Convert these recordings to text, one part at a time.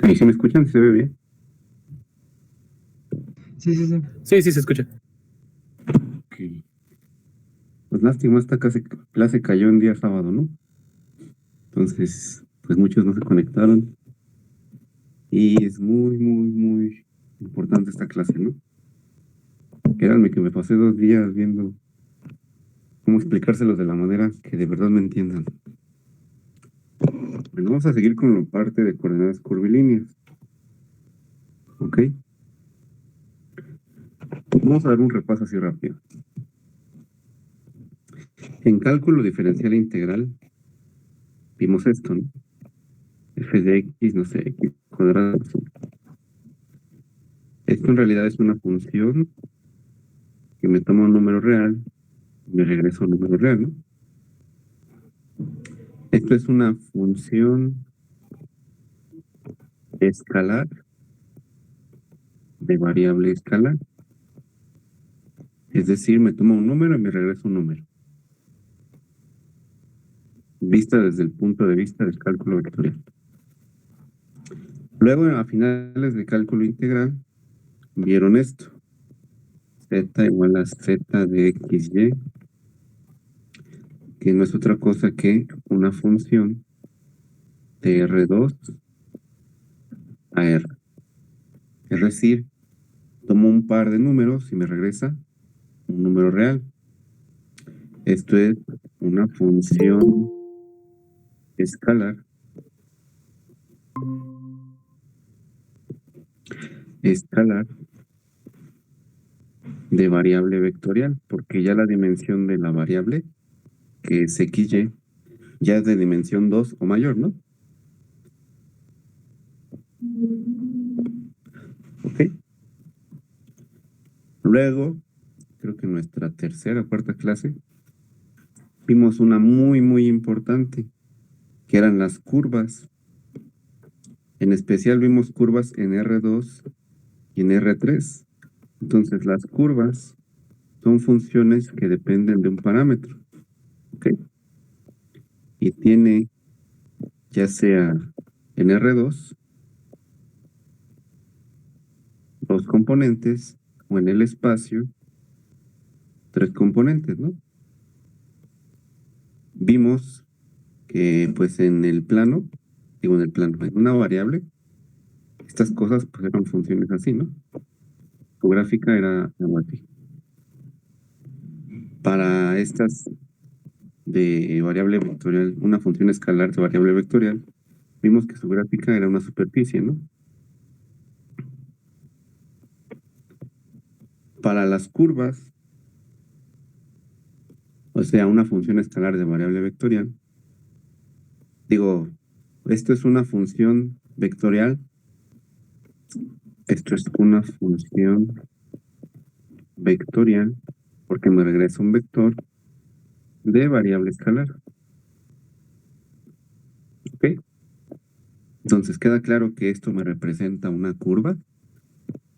Ahí sí me escuchan, se ve bien. Sí, sí, sí. Sí, sí, se escucha. Ok. Pues lástima, esta clase cayó en día sábado, ¿no? Entonces, pues muchos no se conectaron. Y es muy, muy, muy importante esta clase, ¿no? Créanme que me pasé 2 días viendo cómo explicárselos de la manera que de verdad me entiendan. Bueno, vamos a seguir con la parte de coordenadas curvilíneas. ¿Ok? Vamos a dar un repaso así rápido. En cálculo diferencial e integral, vimos esto, ¿no? F de X, no sé, X cuadrado. Esto en realidad es una función que me toma un número real y me regresa un número real, ¿no? Esto es una función escalar de variable escalar. Es decir, me toma un número y me regresa un número. Vista desde el punto de vista del cálculo vectorial. Luego, a finales de cálculo integral, vieron esto. Z igual a Z de XY, que no es otra cosa que una función de R2 a R. Es decir, tomo un par de números y me regresa un número real. Esto es una función escalar de variable vectorial, porque ya la dimensión de la variable, que es XY, ya es de dimensión 2 o mayor, ¿no? Ok. Luego, creo que en nuestra tercera o cuarta clase, vimos una muy, muy importante, que eran las curvas. En especial vimos curvas en R2 y en R3. Entonces, las curvas son funciones que dependen de un parámetro. ¿Ok? Y tiene, ya sea en R2, dos componentes, o en el espacio, tres componentes, ¿no? Vimos que, pues, en el plano, en una variable, estas cosas pues eran funciones así, ¿no? Su gráfica era algo así. Para estas de variable vectorial, una función escalar de variable vectorial, vimos que su gráfica era una superficie, ¿no? Para las curvas, o sea, una función escalar de variable vectorial, digo, esto es una función vectorial, esto es una función vectorial, porque me regresa un vector de variable escalar. ¿Ok? Entonces, ¿queda claro que esto me representa una curva?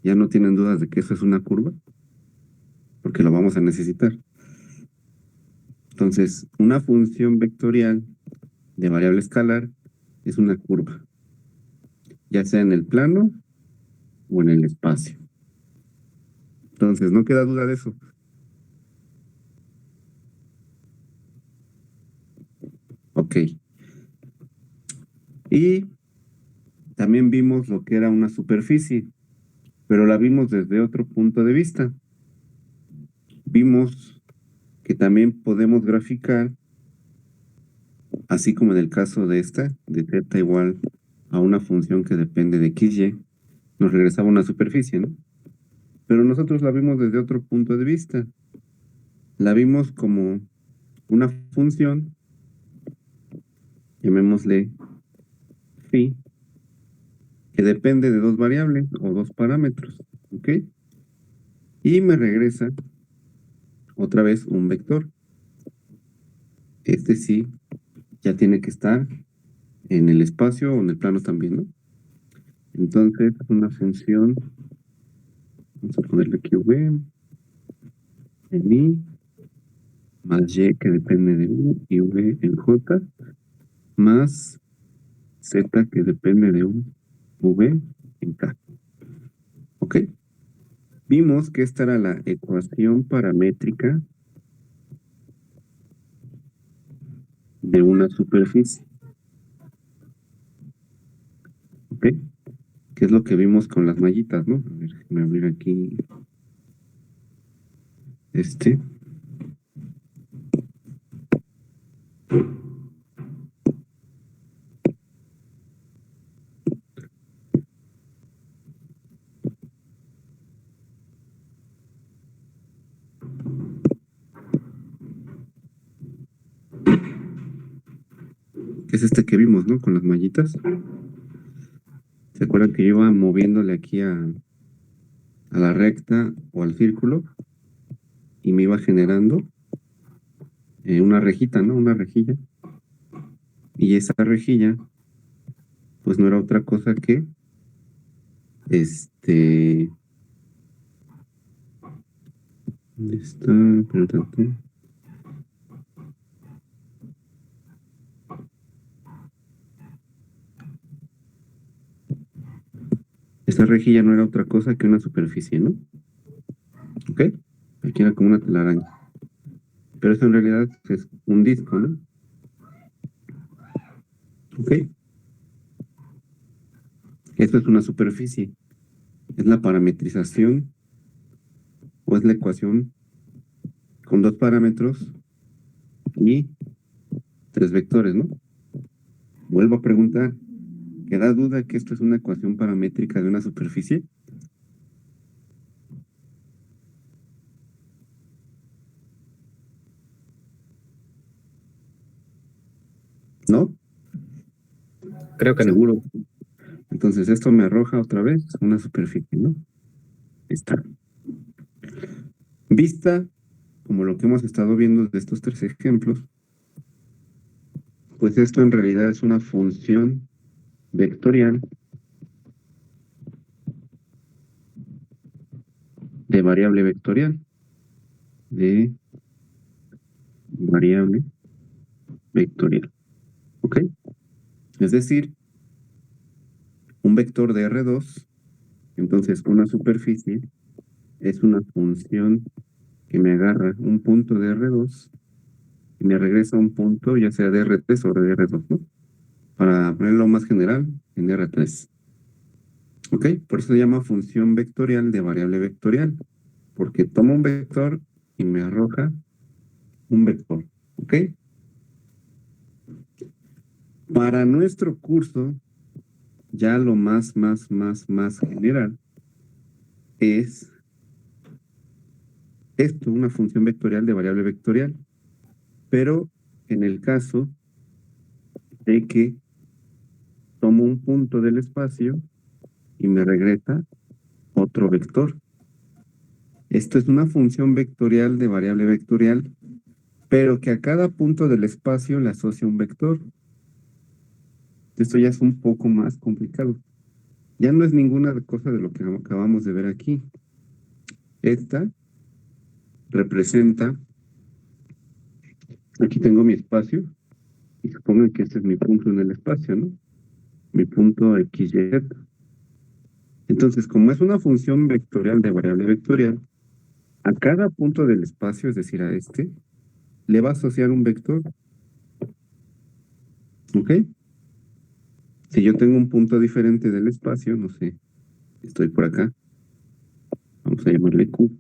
¿Ya no tienen dudas de que eso es una curva? Porque lo vamos a necesitar. Entonces, una función vectorial de variable escalar es una curva, ya sea en el plano o en el espacio. Entonces, no queda duda de eso. Ok. Y también vimos lo que era una superficie, pero la vimos desde otro punto de vista. Vimos que también podemos graficar, así como en el caso de esta, de θ igual a una función que depende de XY, nos regresaba una superficie, ¿no? Pero nosotros la vimos desde otro punto de vista. La vimos como una función, llamémosle phi, que depende de dos variables o dos parámetros, ¿ok? Y me regresa otra vez un vector. Este sí ya tiene que estar en el espacio o en el plano también, ¿no? Entonces, una función, vamos a ponerle aquí v, en i, más y que depende de u, y v en j, más z que depende de u V en K. ¿Ok? Vimos que esta era la ecuación paramétrica de una superficie. ¿Ok? Que es lo que vimos con las mallitas, ¿no? A ver, déjame abrir aquí este. Que es este que vimos, ¿no? Con las mallitas. ¿Se acuerdan que yo iba moviéndole aquí a la recta o al círculo y me iba generando una rejita, ¿no? Una rejilla. Y esa rejilla, pues no era otra cosa que, ¿dónde está? Pero tanto. Esa rejilla no era otra cosa que una superficie, ¿no? ¿Ok? Aquí era como una telaraña. Pero eso en realidad es un disco, ¿no? ¿Ok? Esto es una superficie. Es la parametrización o es la ecuación con dos parámetros y tres vectores, ¿no? Vuelvo a preguntar, ¿queda duda que esto es una ecuación paramétrica de una superficie? ¿No? Creo que no. Seguro. Entonces esto me arroja otra vez una superficie, ¿no? Está. Vista, como lo que hemos estado viendo de estos tres ejemplos, pues esto en realidad es una función vectorial de variable vectorial. De variable vectorial. ¿Ok? Es decir, un vector de R2, entonces una superficie es una función que me agarra un punto de R2 y me regresa un punto ya sea de R3 o de R2, ¿no? Para ponerlo más general, en R3. ¿Ok? Por eso se llama función vectorial de variable vectorial, porque toma un vector y me arroja un vector. ¿Ok? Para nuestro curso, ya lo más general es esto, una función vectorial de variable vectorial. Pero en el caso de que tomo un punto del espacio y me regresa otro vector. Esto es una función vectorial de variable vectorial, pero que a cada punto del espacio le asocia un vector. Esto ya es un poco más complicado. Ya no es ninguna cosa de lo que acabamos de ver aquí. Esta representa, aquí tengo mi espacio, y supongan que este es mi punto en el espacio, ¿no? Mi punto XY. Entonces, como es una función vectorial de variable vectorial, a cada punto del espacio, es decir, a este, le va a asociar un vector. ¿Ok? Si yo tengo un punto diferente del espacio, no sé, estoy por acá, vamos a llamarle Q.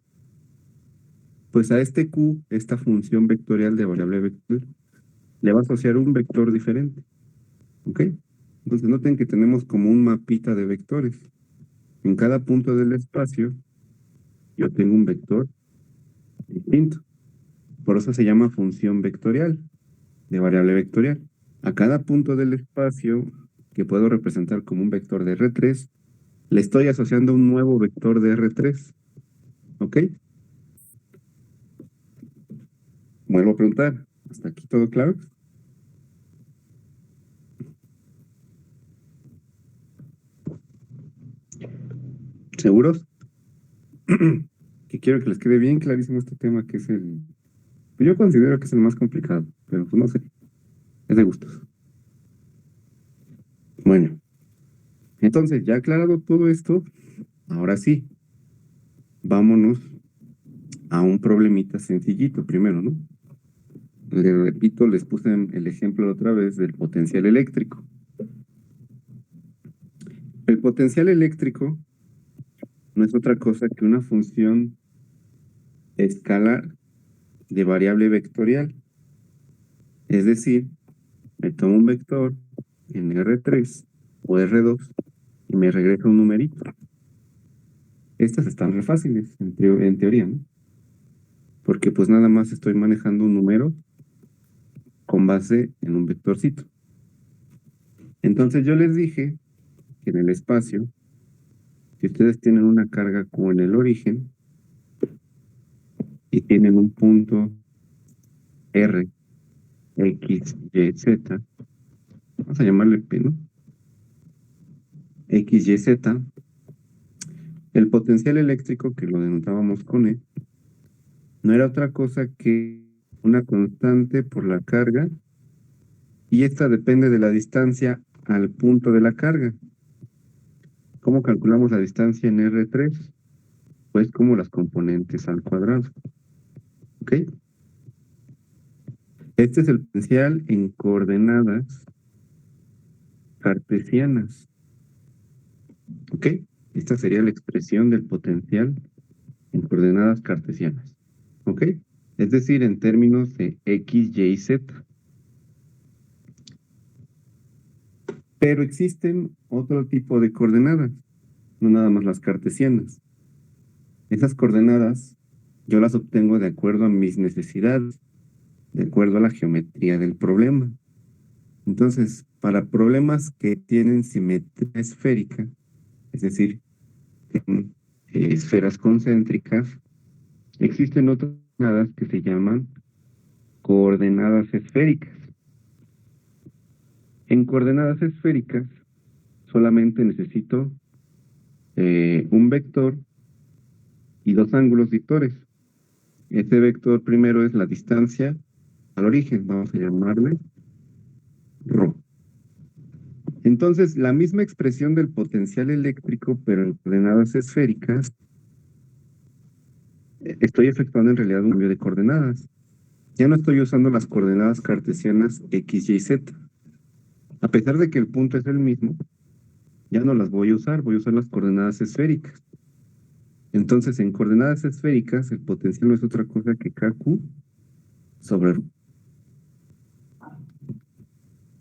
Pues a este Q, esta función vectorial de variable vector, le va a asociar un vector diferente. ¿Ok? Entonces noten que tenemos como un mapita de vectores. En cada punto del espacio, yo tengo un vector distinto. Por eso se llama función vectorial de variable vectorial. A cada punto del espacio, que puedo representar como un vector de R3, le estoy asociando un nuevo vector de R3. ¿Ok? Vuelvo a preguntar. ¿Hasta aquí todo claro? ¿Seguros? Que quiero que les quede bien clarísimo este tema, que es el... Yo considero que es el más complicado, pero pues no sé. Es de gustos. Bueno, Entonces, ya aclarado todo esto, ahora sí, vámonos a un problemita sencillito primero, ¿no? Les repito, les puse el ejemplo otra vez del potencial eléctrico. El potencial eléctrico no es otra cosa que una función escalar de variable vectorial. Es decir, me tomo un vector en R3 o R2 y me regresa un numerito. Estas están re fáciles, en teoría, ¿no? Porque pues nada más estoy manejando un número con base en un vectorcito. Entonces yo les dije que en el espacio, si ustedes tienen una carga como en el origen y tienen un punto R, X, Y, Z, vamos a llamarle P, ¿no? X, Y, Z, el potencial eléctrico que lo denotábamos con E, no era otra cosa que una constante por la carga y esta depende de la distancia al punto de la carga. ¿Cómo calculamos la distancia en R3? Pues como las componentes al cuadrado. ¿Ok? Este es el potencial en coordenadas cartesianas. ¿Ok? Esta sería la expresión del potencial en coordenadas cartesianas. ¿Ok? Es decir, en términos de X, Y y Z. Pero existen otro tipo de coordenadas, no nada más las cartesianas. Esas coordenadas yo las obtengo de acuerdo a mis necesidades, de acuerdo a la geometría del problema. Entonces, para problemas que tienen simetría esférica, es decir, esferas concéntricas, existen otras coordenadas que se llaman coordenadas esféricas. En coordenadas esféricas solamente necesito un vector y dos ángulos dictores. Este vector primero es la distancia al origen, vamos a llamarle ρ. Entonces, la misma expresión del potencial eléctrico, pero en coordenadas esféricas, estoy efectuando en realidad un cambio de coordenadas. Ya no estoy usando las coordenadas cartesianas X, Y, Z. A pesar de que el punto es el mismo, ya no las voy a usar las coordenadas esféricas. Entonces, en coordenadas esféricas, el potencial no es otra cosa que KQ sobre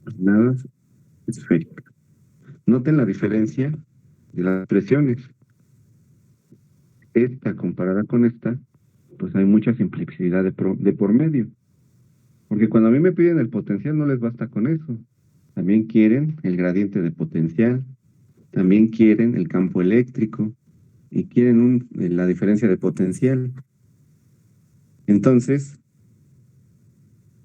coordenadas esféricas. Noten la diferencia de las expresiones. Esta comparada con esta, pues hay mucha simplicidad de por medio. Porque cuando a mí me piden el potencial no les basta con eso. También quieren el gradiente de potencial, también quieren el campo eléctrico y quieren la diferencia de potencial. Entonces,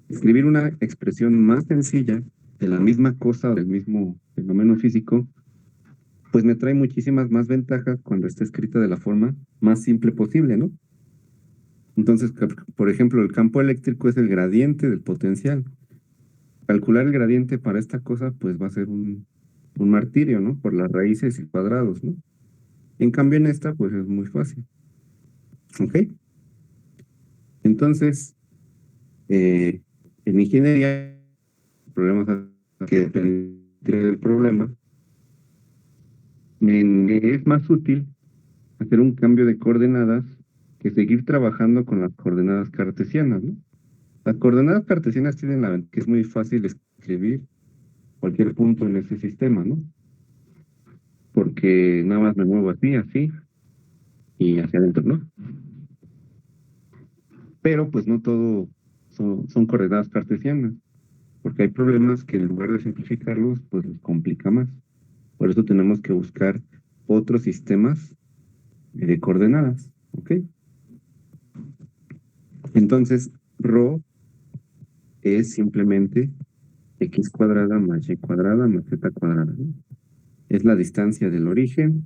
escribir una expresión más sencilla de la misma cosa o del mismo fenómeno físico, pues me trae muchísimas más ventajas cuando está escrita de la forma más simple posible, ¿no? Entonces, por ejemplo, el campo eléctrico es el gradiente del potencial. Calcular el gradiente para esta cosa, pues va a ser un martirio, ¿no? Por las raíces y cuadrados, ¿no? En cambio, en esta, pues es muy fácil. ¿Ok? Entonces, en ingeniería, problemas que dependen del problema, es más útil hacer un cambio de coordenadas que seguir trabajando con las coordenadas cartesianas, ¿no? Las coordenadas cartesianas tienen la ventaja que es muy fácil escribir cualquier punto en ese sistema, ¿no? Porque nada más me muevo así, así y hacia adentro, ¿no? Pero pues no todo son coordenadas cartesianas, porque hay problemas que en lugar de simplificarlos, pues les complica más. Por eso tenemos que buscar otros sistemas de coordenadas, ¿ok? Entonces, ρ es simplemente x cuadrada más y cuadrada más z cuadrada, ¿no? Es la distancia del origen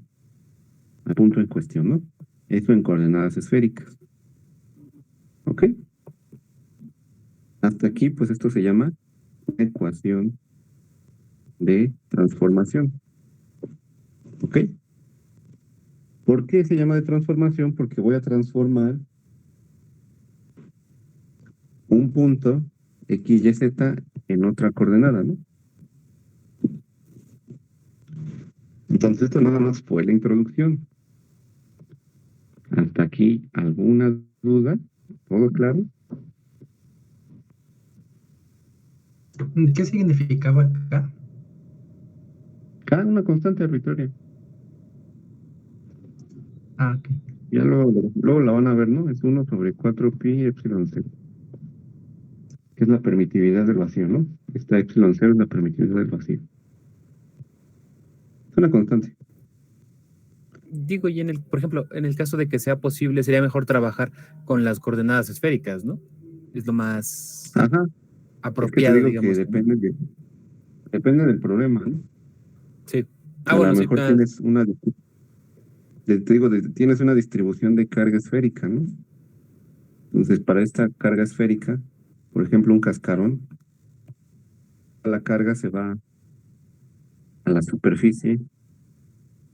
al punto en cuestión, ¿no? Eso en coordenadas esféricas, ¿ok? Hasta aquí, pues esto se llama ecuación de transformación. ¿Ok? ¿Por qué se llama de transformación? Porque voy a transformar un punto X, Y, Z en otra coordenada, ¿no? Entonces esto nada más fue la introducción. Hasta aquí, ¿alguna duda? ¿Todo claro? ¿Qué significaba K? Cada una constante arbitraria. Ah, ok. Ya luego la van a ver, ¿no? Es 1 sobre 4 pi epsilon c, que es la permitividad del vacío, ¿no? Esta epsilon c es la permitividad del vacío. Es una constante. Digo, y por ejemplo, en el caso de que sea posible, sería mejor trabajar con las coordenadas esféricas, ¿no? Es lo más Ajá. Es que te apropiado, digo que digamos, ¿no? depende del problema, ¿no? Sí. Ah, A lo bueno, sí. mejor tienes tienes una distribución de carga esférica, ¿no? Entonces, para esta carga esférica, por ejemplo, un cascarón, la carga se va a la superficie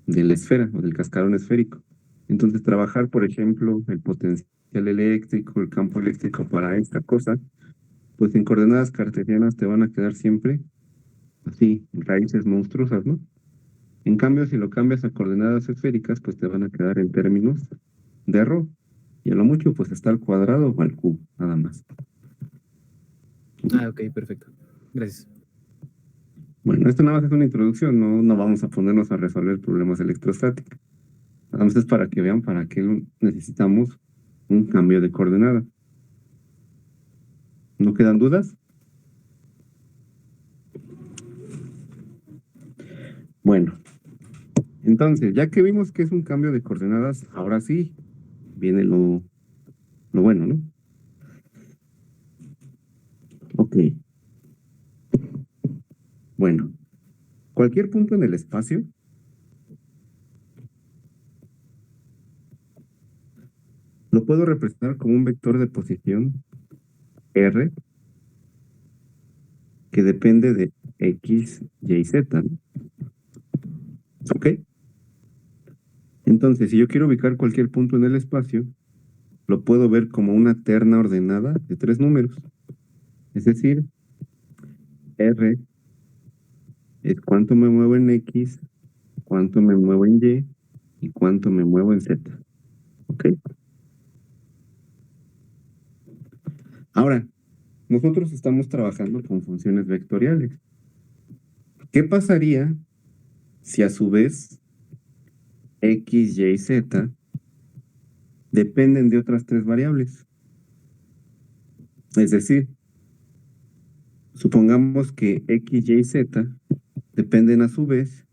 de la esfera o del cascarón esférico. Entonces, trabajar, por ejemplo, el potencial eléctrico, el campo eléctrico para esta cosa, pues en coordenadas cartesianas te van a quedar siempre así, raíces monstruosas, ¿no? En cambio, si lo cambias a coordenadas esféricas, pues te van a quedar en términos de ρ. Y a lo mucho, pues está al cuadrado o al cubo, nada más. Ah, ok, perfecto. Gracias. Bueno, esto nada más es una introducción, no vamos a ponernos a resolver problemas electrostáticos. Nada más es para que vean para qué necesitamos un cambio de coordenada. ¿No quedan dudas? Bueno, entonces, ya que vimos que es un cambio de coordenadas, ahora sí viene lo bueno, ¿no? Ok. Bueno, cualquier punto en el espacio lo puedo representar como un vector de posición R que depende de X, Y y Z, ¿no? ¿Ok? Entonces, si yo quiero ubicar cualquier punto en el espacio, lo puedo ver como una terna ordenada de 3 números. Es decir, R es cuánto me muevo en X, cuánto me muevo en Y y cuánto me muevo en Z. ¿Ok? Ahora, nosotros estamos trabajando con funciones vectoriales. ¿Qué pasaría si a su vez X, Y y Z dependen de otras 3 variables? Es decir, supongamos que X, Y y Z dependen a su vez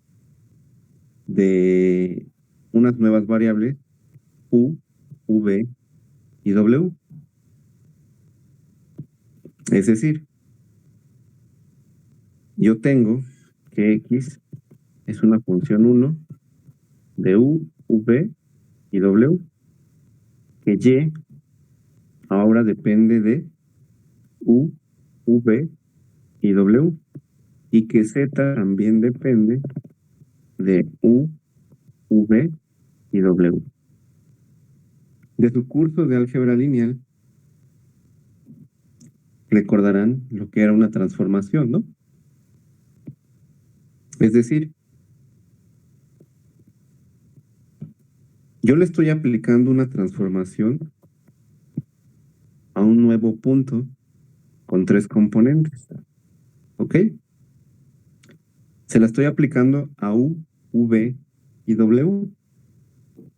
de unas nuevas variables U, V y W. Es decir, yo tengo que X es una función 1 de U, V y W, que Y ahora depende de U, V y W, y que Z también depende de U, V y W. De su curso de álgebra lineal, recordarán lo que era una transformación, ¿no? Es decir, yo le estoy aplicando una transformación a un nuevo punto con 3 componentes, ¿ok? Se la estoy aplicando a U, V y W.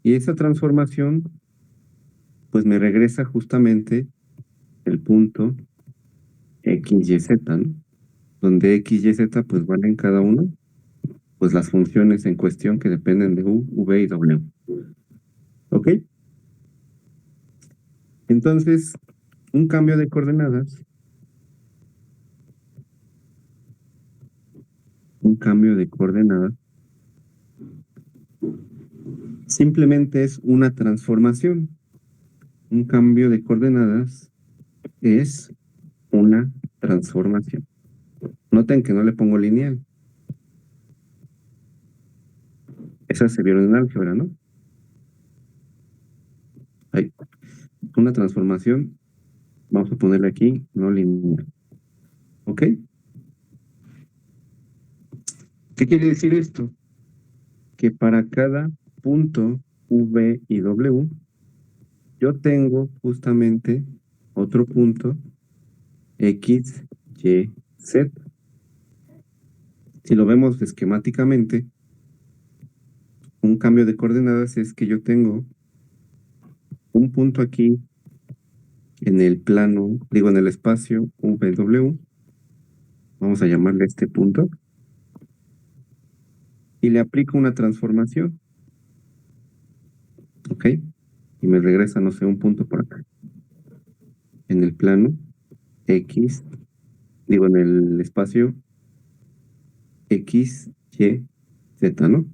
Y esa transformación, pues me regresa justamente el punto X, Y, Z, ¿no? Donde X, Y, Z, pues valen cada uno, pues las funciones en cuestión que dependen de U, V y W. ¿Ok? Entonces, un cambio de coordenadas, simplemente es una transformación. Un cambio de coordenadas es una transformación. Noten que no le pongo lineal. Esas se vieron en álgebra, ¿no? Hay una transformación, vamos a ponerle aquí, no lineal. ¿Ok? ¿Qué quiere decir esto? Que para cada punto V y W, yo tengo justamente otro punto X, Y, Z. Si lo vemos esquemáticamente, un cambio de coordenadas es que yo tengo un punto aquí en el plano, digo en el espacio VW, vamos a llamarle este punto, y le aplico una transformación, ¿ok? Y me regresa, no sé, un punto por acá. En el plano X, digo en el espacio X, Y, Z, ¿no?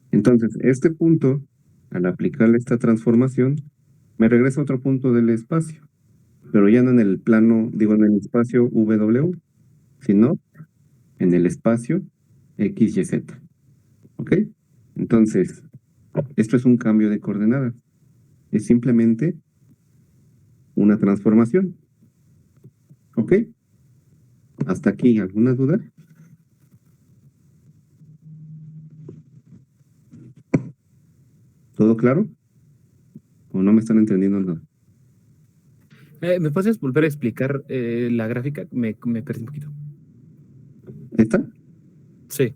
Entonces, este punto, al aplicarle esta transformación, me regresa a otro punto del espacio, pero ya no en el plano, digo en el espacio W, sino en el espacio X, Y, Z. ¿Ok? Entonces, esto es un cambio de coordenadas. Es simplemente una transformación. ¿Ok? Hasta aquí, ¿alguna duda? ¿Todo claro? ¿O no me están entendiendo nada? ¿Me puedes volver a explicar la gráfica? Me perdí un poquito. ¿Está? Sí.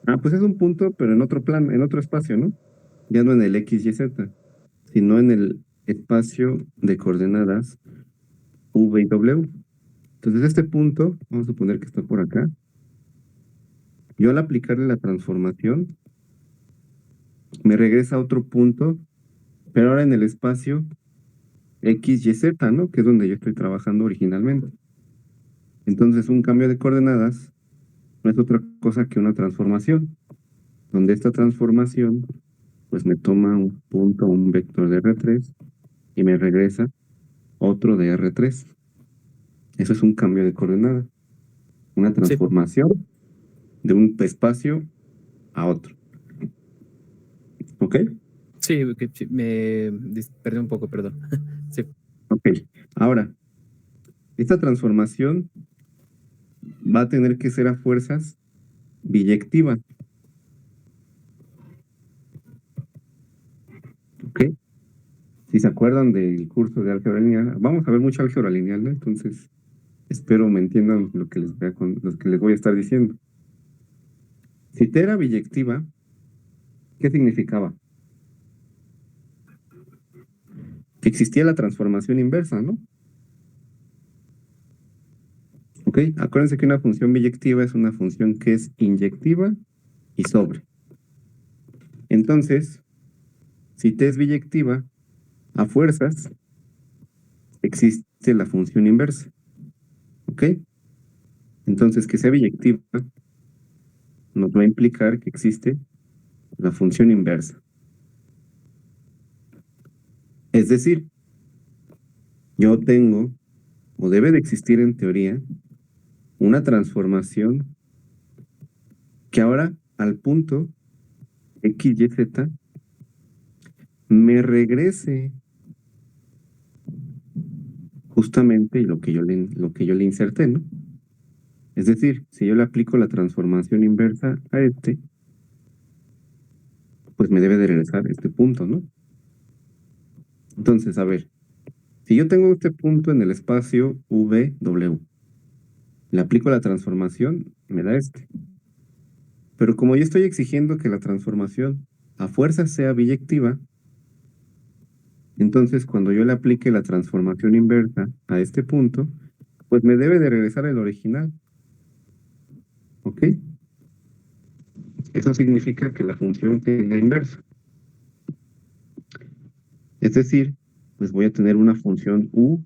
Ah, pues es un punto, pero en otro plano, en otro espacio, ¿no? Ya no en el X, Y, Z, sino en el espacio de coordenadas V y W. Entonces, este punto, vamos a suponer que está por acá. Yo al aplicarle la transformación, me regresa a otro punto, pero ahora en el espacio X, Y, Z, ¿no? Que es donde yo estoy trabajando originalmente. Entonces, un cambio de coordenadas no es otra cosa que una transformación, donde esta transformación, pues me toma un punto, un vector de R3 y me regresa otro de R3. Eso es un cambio de coordenadas, una Sí. transformación de un espacio a otro. ¿Ok? Sí, sí, me perdí un poco, perdón. Sí. Ok. Ahora, esta transformación va a tener que ser a fuerzas biyectiva. ¿Ok? Si se acuerdan del curso de álgebra lineal, vamos a ver mucho álgebra lineal, ¿no? Entonces, espero me entiendan lo que lo que les voy a estar diciendo. Si T era biyectiva, ¿qué significaba? Que existía la transformación inversa, ¿no? ¿Ok? Acuérdense que una función biyectiva es una función que es inyectiva y sobre. Entonces, si T es biyectiva, a fuerzas existe la función inversa. ¿Ok? Entonces, que sea biyectiva nos va a implicar que existe la función inversa. Es decir, yo tengo, o debe de existir en teoría, una transformación que ahora al punto X, Y, Z me regrese justamente lo que yo le inserté, ¿no? Es decir, si yo le aplico la transformación inversa a este, pues me debe de regresar este punto, ¿no? Entonces, a ver, si yo tengo este punto en el espacio VW, le aplico la transformación, me da este. Pero como yo estoy exigiendo que la transformación a fuerza sea biyectiva, entonces cuando yo le aplique la transformación inversa a este punto, pues me debe de regresar el original. ¿Ok? Eso significa que la función tenga inversa. Es decir, pues voy a tener una función U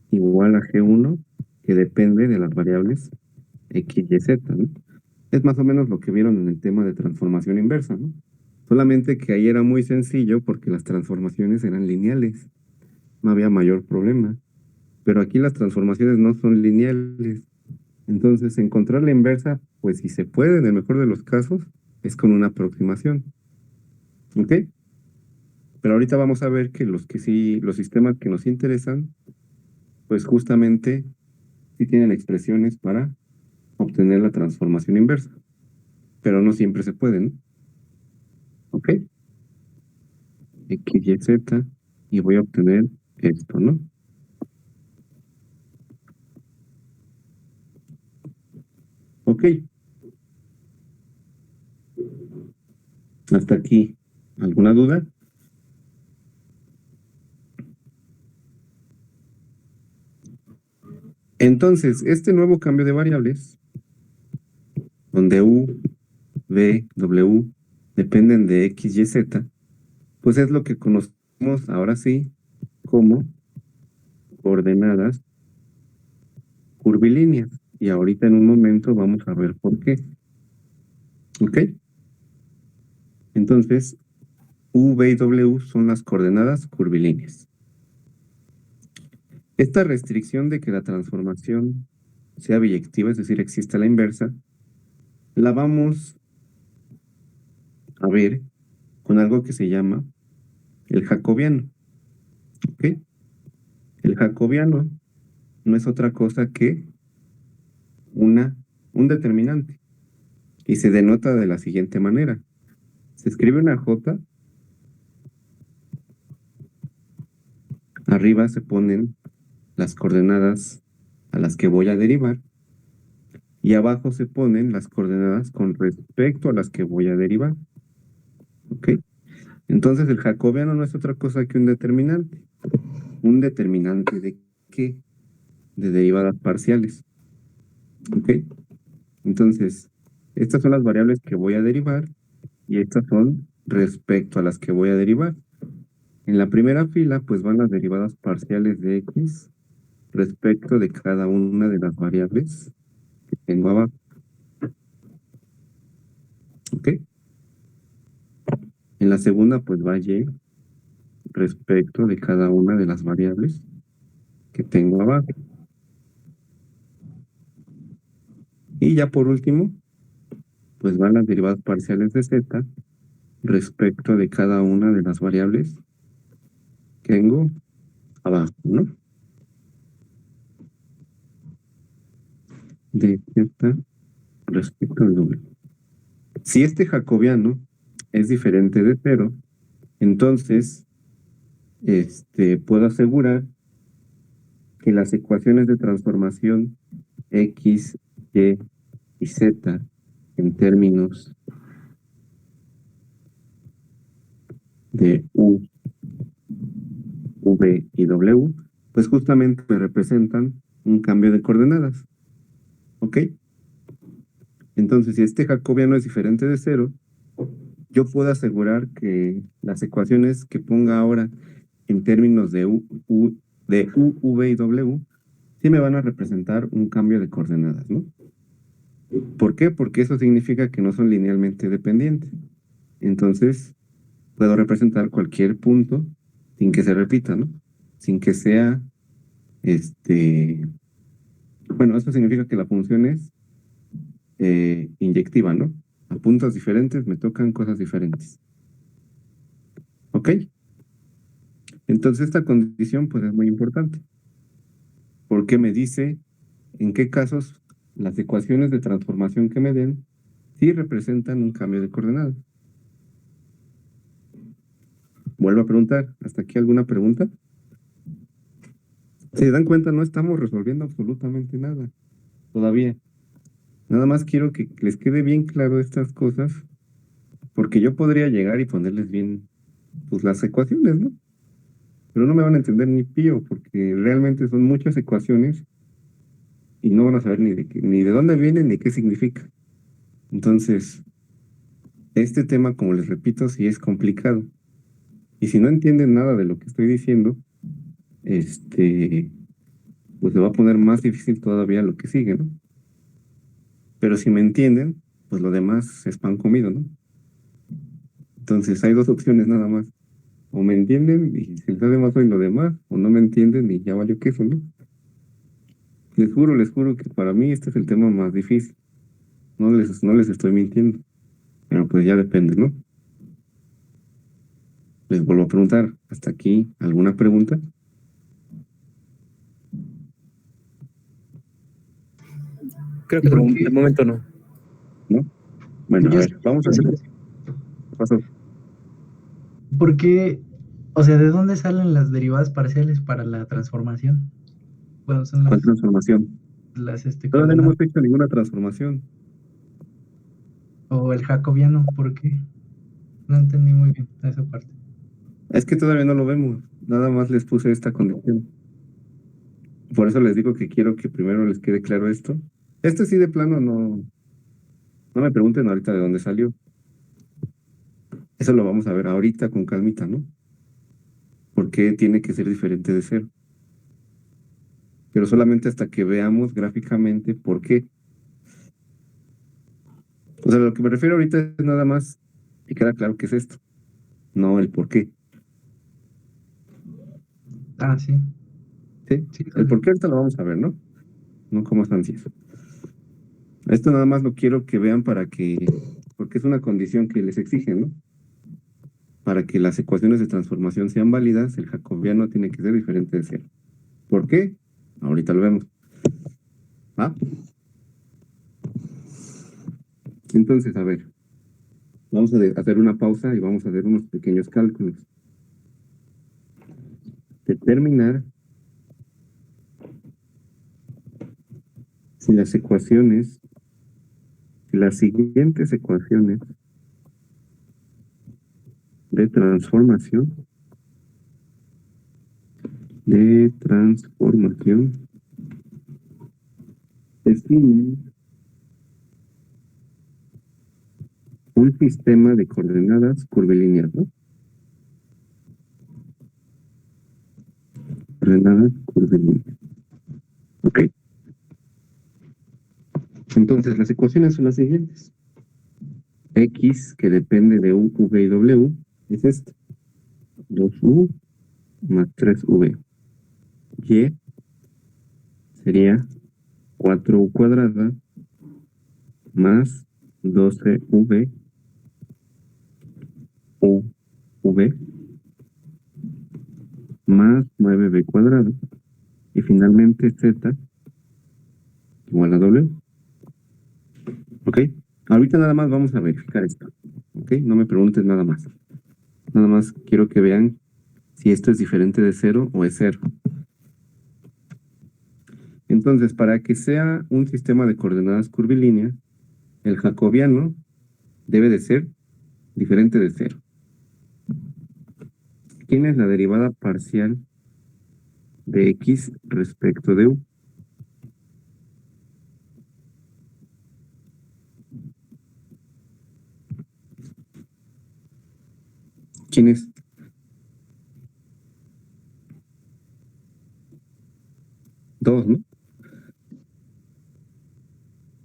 igual a G1 que depende de las variables X, Y, Z, ¿no? Es más o menos lo que vieron en el tema de transformación inversa, ¿no? Solamente que ahí era muy sencillo porque las transformaciones eran lineales. No había mayor problema. Pero aquí las transformaciones no son lineales. Entonces, encontrar la inversa, pues si se puede, en el mejor de los casos, es con una aproximación. ¿Ok? Pero ahorita vamos a ver que los sistemas que nos interesan, pues justamente sí tienen expresiones para obtener la transformación inversa. Pero no siempre se puede, ¿no? ¿Ok? X, Y, Z, y voy a obtener esto, ¿no? Ok. Hasta aquí. ¿Alguna duda? Entonces, este nuevo cambio de variables, donde U, V, W dependen de X, Y, Z, pues es lo que conocemos ahora sí como coordenadas curvilíneas. Y ahorita en un momento vamos a ver por qué. ¿Ok? Entonces, U, V y W son las coordenadas curvilíneas. Esta restricción de que la transformación sea biyectiva, es decir, exista la inversa, la vamos a ver con algo que se llama el jacobiano. ¿Ok? El jacobiano no es otra cosa que un determinante y se denota de la siguiente manera. Se escribe una J, arriba se ponen las coordenadas a las que voy a derivar y abajo se ponen las coordenadas con respecto a las que voy a derivar. ¿Ok? Entonces el jacobiano no es otra cosa que un determinante. ¿Un determinante de qué? De derivadas parciales. ¿Ok? Entonces, estas son las variables que voy a derivar y estas son respecto a las que voy a derivar. En la primera fila, pues van las derivadas parciales de X respecto de cada una de las variables que tengo abajo. ¿Ok? En la segunda, pues va Y respecto de cada una de las variables que tengo abajo. Y ya por último, pues van las derivadas parciales de Z respecto de cada una de las variables que tengo abajo, ¿no? De Z respecto al W. Si este jacobiano es diferente de 0, entonces puedo asegurar que las ecuaciones de transformación X, Y y Z en términos de U, V y W, pues justamente me representan un cambio de coordenadas. ¿Ok? Entonces, si este jacobiano es diferente de 0, yo puedo asegurar que las ecuaciones que ponga ahora en términos de de U, V y W, sí me van a representar un cambio de coordenadas, ¿no? ¿Por qué? Porque eso significa que no son linealmente dependientes. Entonces, puedo representar cualquier punto sin que se repita, ¿no? Sin que sea, bueno, eso significa que la función es inyectiva, ¿no? A puntos diferentes me tocan cosas diferentes. ¿Ok? Entonces, esta condición, pues, es muy importante. Porque me dice en qué casos las ecuaciones de transformación que me den sí representan un cambio de coordenadas. Vuelvo a preguntar, ¿hasta aquí alguna pregunta? Si se dan cuenta, no estamos resolviendo absolutamente nada todavía. Nada más quiero que les quede bien claro estas cosas, porque yo podría llegar y ponerles bien, pues, las ecuaciones, ¿no? Pero no me van a entender ni pío, porque realmente son muchas ecuaciones y no van a saber ni de dónde vienen ni qué significa. Entonces, este tema, como les repito, sí es complicado. Y si no entienden nada de lo que estoy diciendo, pues se va a poner más difícil todavía lo que sigue, ¿no? Pero si me entienden, pues lo demás es pan comido, ¿no? Entonces hay dos opciones nada más. O me entienden y si les hace más hoy lo demás, o no me entienden y ya valió queso, ¿no? Les juro que para mí este es el tema más difícil. No les estoy mintiendo. Pero pues ya depende, ¿no? Les vuelvo a preguntar, ¿hasta aquí alguna pregunta? Creo que ¿Y por qué? de momento no. ¿No? Bueno, a Yo ver, vamos a hacer. ¿Qué pasó? ¿Por qué? O sea, ¿de dónde salen las derivadas parciales para la transformación? Bueno, son ¿Cuál transformación? Todavía no coordenadas. hemos hecho ninguna transformación. O el jacobiano, ¿por qué? No entendí muy bien esa parte. Es que todavía no lo vemos. Nada más les puse esta condición. Por eso les digo que quiero que primero les quede claro esto. Este sí de plano no me pregunten ahorita de dónde salió. Eso lo vamos a ver ahorita con calmita, ¿no? ¿Por qué tiene que ser diferente de cero? Pero solamente hasta que veamos gráficamente por qué. O sea, lo que me refiero ahorita es nada más que queda claro que es esto, no el por qué. Ah, sí. ¿Sí? Sí, El por qué ahorita lo vamos a ver, ¿no? No como ansias. Esto nada más lo quiero que vean porque es una condición que les exigen, ¿no? Para que las ecuaciones de transformación sean válidas, el jacobiano tiene que ser diferente de cero. ¿Por qué? Ahorita lo vemos. ¿Ah? Entonces, a ver, vamos a hacer una pausa y vamos a hacer unos pequeños cálculos. Determinar si las ecuaciones, si las siguientes ecuaciones de transformación definen un sistema de coordenadas curvilíneas, ¿no? Coordenadas curvilíneas. Ok. Entonces, las ecuaciones son las siguientes. X, que depende de U, V y W, es esto. 2U más 3V. Y sería 4U cuadrada más 12V UV más 9B cuadrado. Y finalmente Z igual a W. ¿Ok? Ahorita nada más vamos a verificar esto. ¿Ok? No me preguntes nada más. Nada más quiero que vean si esto es diferente de cero o es cero. Entonces, para que sea un sistema de coordenadas curvilíneas, el jacobiano debe de ser diferente de cero. ¿Quién es la derivada parcial de X respecto de U? ¿Quién es? Dos, ¿no?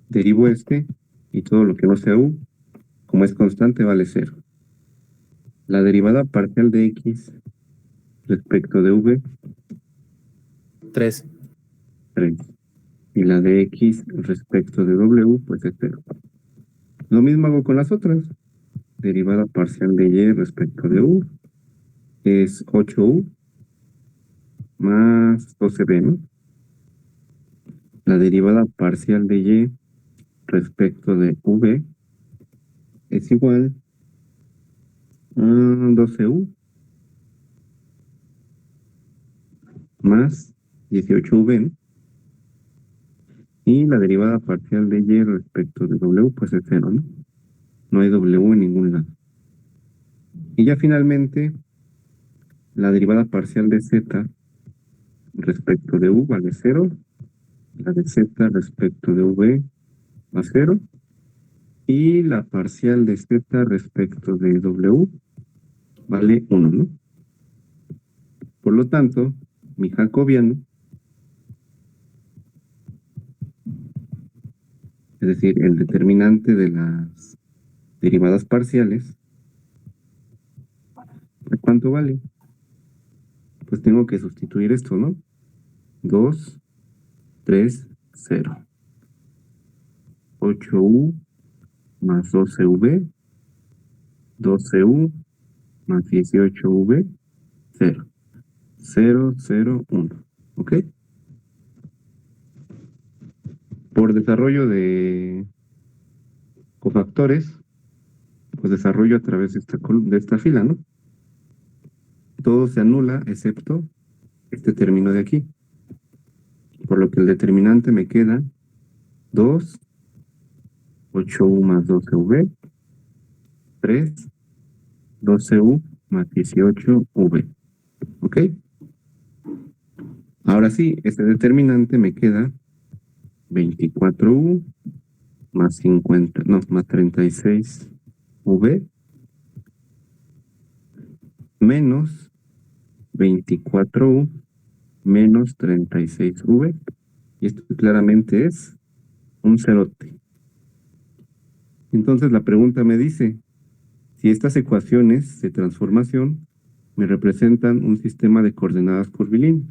Derivo este y todo lo que no sea U, como es constante, vale cero. La derivada parcial de X respecto de V, 3. 3. Y la de X respecto de W, pues es 0. Lo mismo hago con las otras. Derivada parcial de Y respecto de U es 8U más 12B, ¿no? La derivada parcial de Y respecto de V es igual a 12U más 18V, ¿no? Y la derivada parcial de Y respecto de W, pues es 0, ¿no? No hay W en ningún lado. Y ya finalmente, la derivada parcial de Z respecto de U vale 0. La de Z respecto de V va a 0. Y la parcial de Z respecto de W vale 1, ¿no? Por lo tanto, mi jacobiano, es decir, el determinante de las derivadas parciales, ¿a cuánto vale? Pues tengo que sustituir esto, ¿no? 2, 3, 0. 8U más 12V 12U más 18V, 0. 0, 0, 1. ¿Ok? Por desarrollo de cofactores, pues desarrollo a través de esta fila, ¿no? Todo se anula excepto este término de aquí. Por lo que el determinante me queda 2, 8U más 12V, 3, 12U más 18V. ¿Ok? Ahora sí, este determinante me queda 24U más 50, no, más 36V menos 24U menos 36V. Y esto claramente es un cerote. Entonces la pregunta me dice, si estas ecuaciones de transformación me representan un sistema de coordenadas curvilíneo.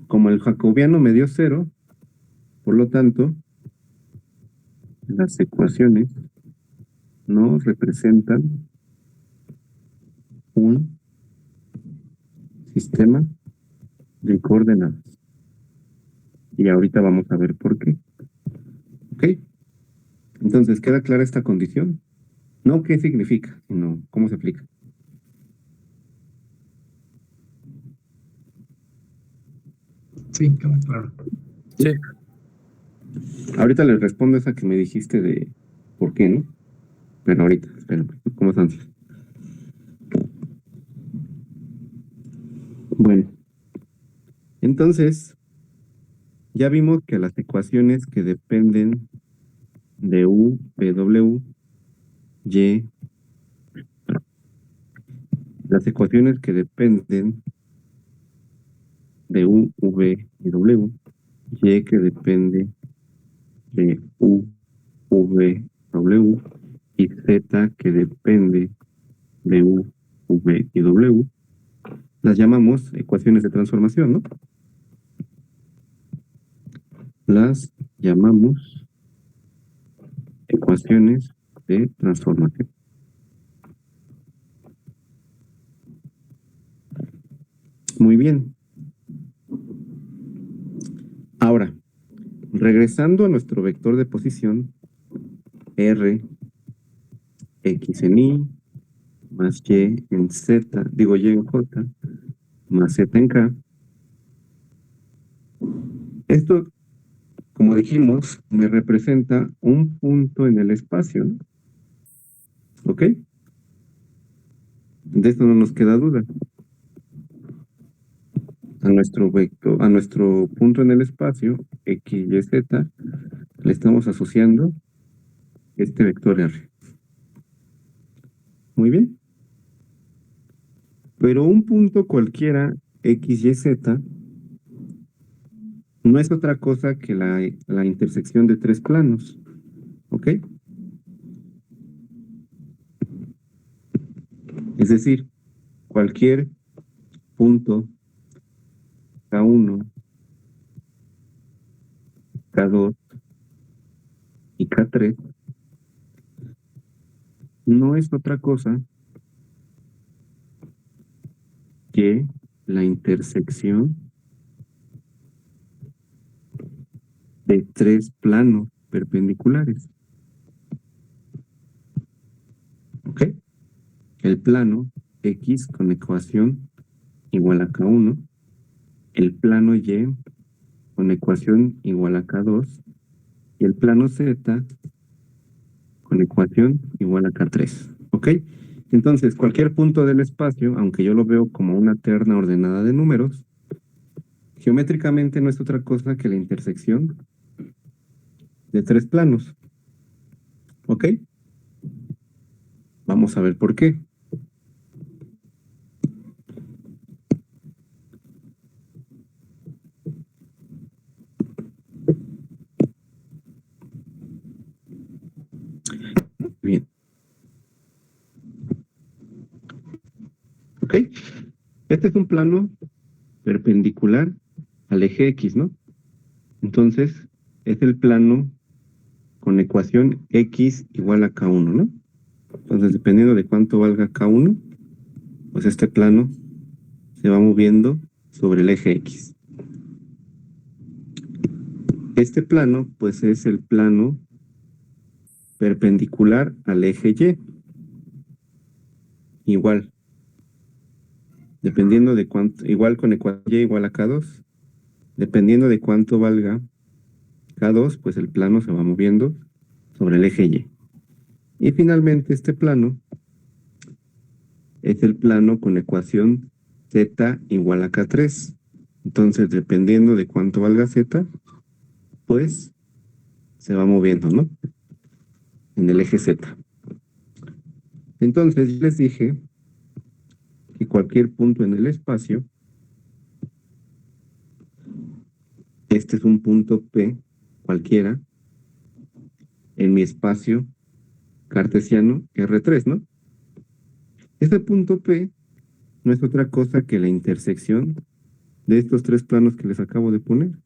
Como el jacobiano me dio 0, por lo tanto, las ecuaciones no representan un sistema de coordenadas. Y ahorita vamos a ver por qué. ¿Ok? Entonces, ¿queda clara esta condición? No qué significa, sino cómo se aplica. Sí, queda claro. Sí. Ahorita les respondo esa que me dijiste de por qué, ¿no? Pero ahorita, espérame, ¿cómo están? Bueno, entonces, ya vimos que las ecuaciones que dependen de U, P, W, Y, las ecuaciones que dependen de U, V y W, Y que depende de U, V, W, y Z que depende de U, V y W, las llamamos ecuaciones de transformación, ¿no? Las llamamos ecuaciones de transformación. Muy bien. Ahora, regresando a nuestro vector de posición, R, X en Y, más Y en Z, digo Y en J, más Z en K. Esto, como dijimos, me representa un punto en el espacio, ¿no? ¿Ok? De esto no nos queda duda. A nuestro vector, a nuestro punto en el espacio, X, Y, Z, le estamos asociando este vector R. Muy bien. Pero un punto cualquiera, X, Y, Z, no es otra cosa que la intersección de tres planos. ¿Ok? Es decir, cualquier punto K1, K2 y K3 no es otra cosa que la intersección de tres planos perpendiculares. ¿Ok? El plano X con ecuación igual a K1, el plano Y con ecuación igual a K2 y el plano Z con ecuación igual a K3. ¿Ok? Entonces, cualquier punto del espacio, aunque yo lo veo como una terna ordenada de números, geométricamente no es otra cosa que la intersección de tres planos. ¿Ok? Vamos a ver por qué. Bien. ¿Ok? Este es un plano perpendicular al eje X, ¿no? Entonces, es el plano con ecuación X igual a K1, ¿no? Entonces, dependiendo de cuánto valga K1, pues este plano se va moviendo sobre el eje X. Este plano, pues es el plano perpendicular al eje Y. Igual, dependiendo de cuánto, igual con ecuación Y igual a K2, dependiendo de cuánto valga K2, pues el plano se va moviendo sobre el eje Y. Y finalmente este plano es el plano con ecuación Z igual a K3. Entonces, dependiendo de cuánto valga Z, pues se va moviendo, ¿no? En el eje Z. Entonces, yo les dije que cualquier punto en el espacio, este es un punto P cualquiera, en mi espacio cartesiano R3, ¿no? Este punto P no es otra cosa que la intersección de estos tres planos que les acabo de poner.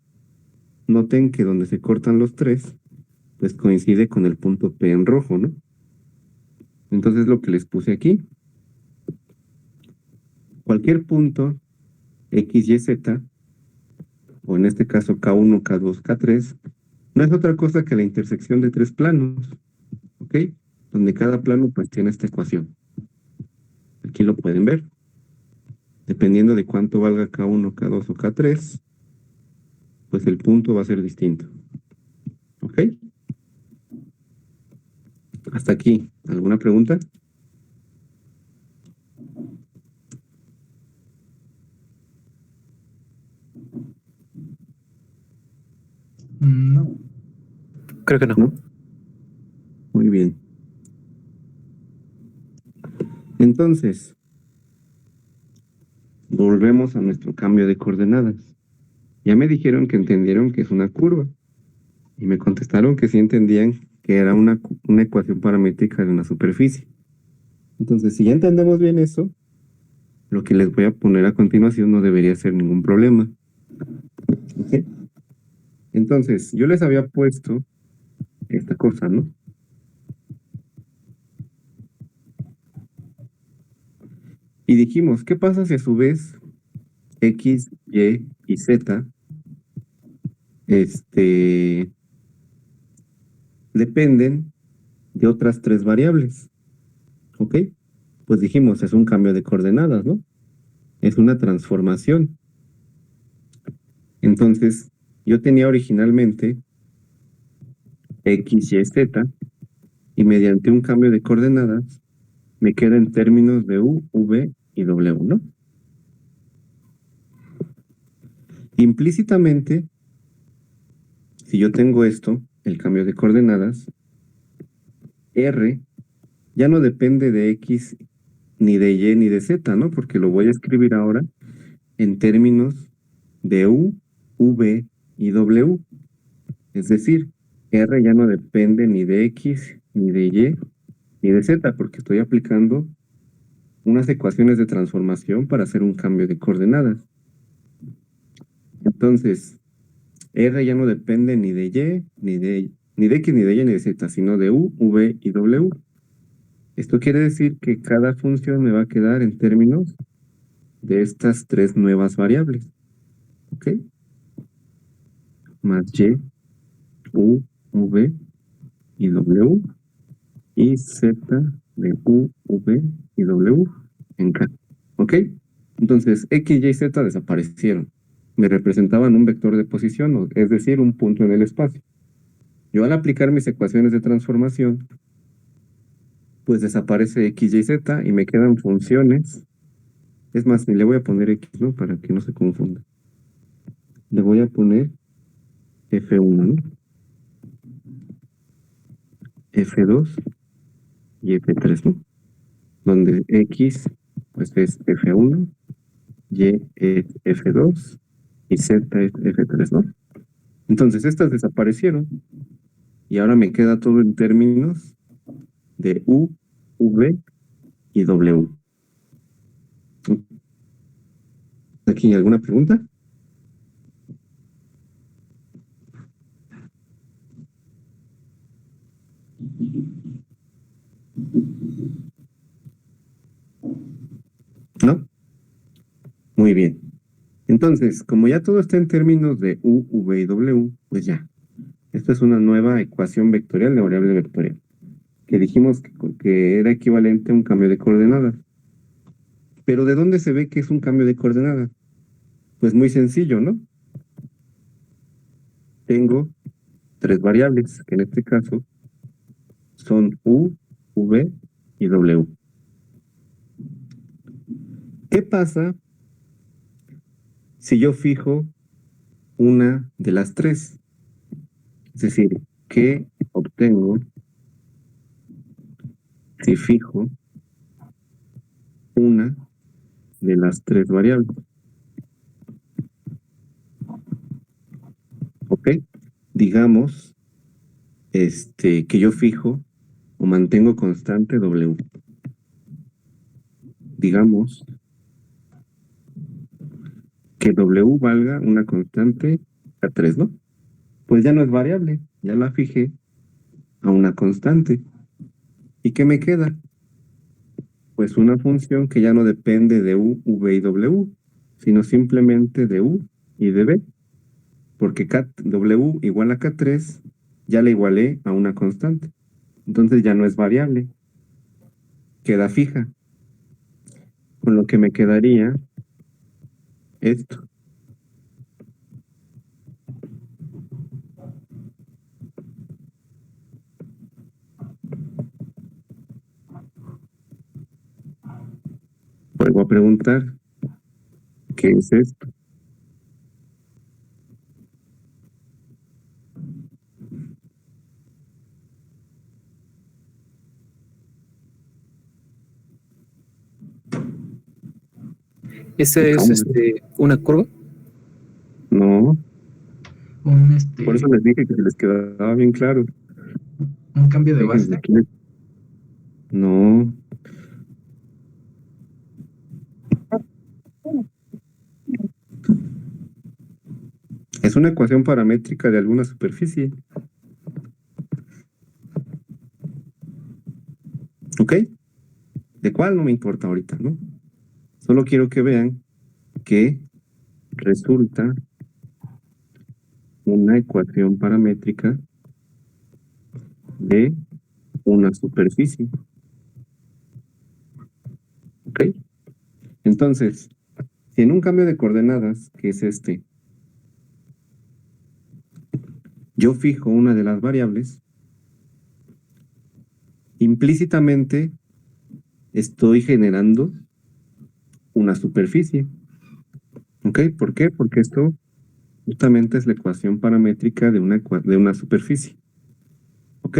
Noten que donde se cortan los tres, pues coincide con el punto P en rojo, ¿no? Entonces lo que les puse aquí, cualquier punto X, Y, Z, o en este caso K1, K2, K3, no es otra cosa que la intersección de tres planos, ¿ok? Donde cada plano pues tiene esta ecuación. Aquí lo pueden ver. Dependiendo de cuánto valga K1, K2 o K3, pues el punto va a ser distinto. ¿Ok? Hasta aquí. ¿Alguna pregunta? No. Creo que no. ¿No? Muy bien. Entonces, volvemos a nuestro cambio de coordenadas. Ya me dijeron que entendieron que es una curva. Y me contestaron que sí entendían que era una ecuación paramétrica de una superficie. Entonces, si ya entendemos bien eso, lo que les voy a poner a continuación no debería ser ningún problema. ¿Ok? Entonces, yo les había puesto esta cosa, ¿no? Y dijimos, ¿qué pasa si a su vez X, Y y Z dependen de otras tres variables? ¿Ok? Pues dijimos, es un cambio de coordenadas, ¿no? Es una transformación. Entonces, yo tenía originalmente X, Y, Z, y mediante un cambio de coordenadas me queda en términos de U, V y W, ¿no? Implícitamente, si yo tengo esto, el cambio de coordenadas, R ya no depende de X, ni de Y, ni de Z, ¿no? Porque lo voy a escribir ahora en términos de U, V y W. Es decir, R ya no depende ni de X, ni de Y, ni de Z, porque estoy aplicando unas ecuaciones de transformación para hacer un cambio de coordenadas. Entonces, R ya no depende ni de Y, ni de X, ni de Y, ni de Z, sino de U, V y W. Esto quiere decir que cada función me va a quedar en términos de estas tres nuevas variables. ¿Ok? Más Y, U, V y W. Y Z de U, V y W en K. ¿Ok? Entonces, X, Y, Z desaparecieron. Me representaban un vector de posición, es decir, un punto en el espacio. Yo al aplicar mis ecuaciones de transformación, pues desaparece X, Y, Z y me quedan funciones. Es más, ni le voy a poner X, ¿no? Para que no se confunda. Le voy a poner F1, ¿no? F2 y F3, ¿no? Donde X, pues es F1, Y es F2 y Z es F3, ¿no? Entonces, estas desaparecieron y ahora me queda todo en términos de U, V y W. ¿Aquí alguna pregunta? ¿No? Muy bien. Entonces, como ya todo está en términos de U, V y W, pues ya. Esta es una nueva ecuación vectorial de variable vectorial, que dijimos que era equivalente a un cambio de coordenadas. Pero ¿de dónde se ve que es un cambio de coordenadas? Pues muy sencillo, ¿no? Tengo tres variables, que en este caso son U, V y W. ¿Qué pasa si yo fijo una de las tres? Es decir, ¿qué obtengo si fijo una de las tres variables? ¿Ok? Digamos, que yo fijo o mantengo constante W. Digamos que W valga una constante K3, ¿no? Pues ya no es variable, ya la fijé a una constante. ¿Y qué me queda? Pues una función que ya no depende de U, V y W, sino simplemente de U y de B, porque W igual a K3 ya la igualé a una constante. Entonces ya no es variable, queda fija. Con lo que me quedaría esto. Vuelvo a preguntar, ¿qué es esto? ¿Ese es ¿Cómo? una curva? No, Un, por eso les dije que se les quedaba bien claro. un cambio de Fíjense, base. aquí no, es una ecuación paramétrica de alguna superficie. ¿Ok? ¿De cuál? No me importa ahorita, ¿no? Solo quiero que vean que resulta una ecuación paramétrica de una superficie. ¿Ok? Entonces, si en un cambio de coordenadas, que es yo fijo una de las variables, implícitamente estoy generando una superficie. ¿Ok? ¿Por qué? Porque esto justamente es la ecuación paramétrica de una superficie. ¿Ok?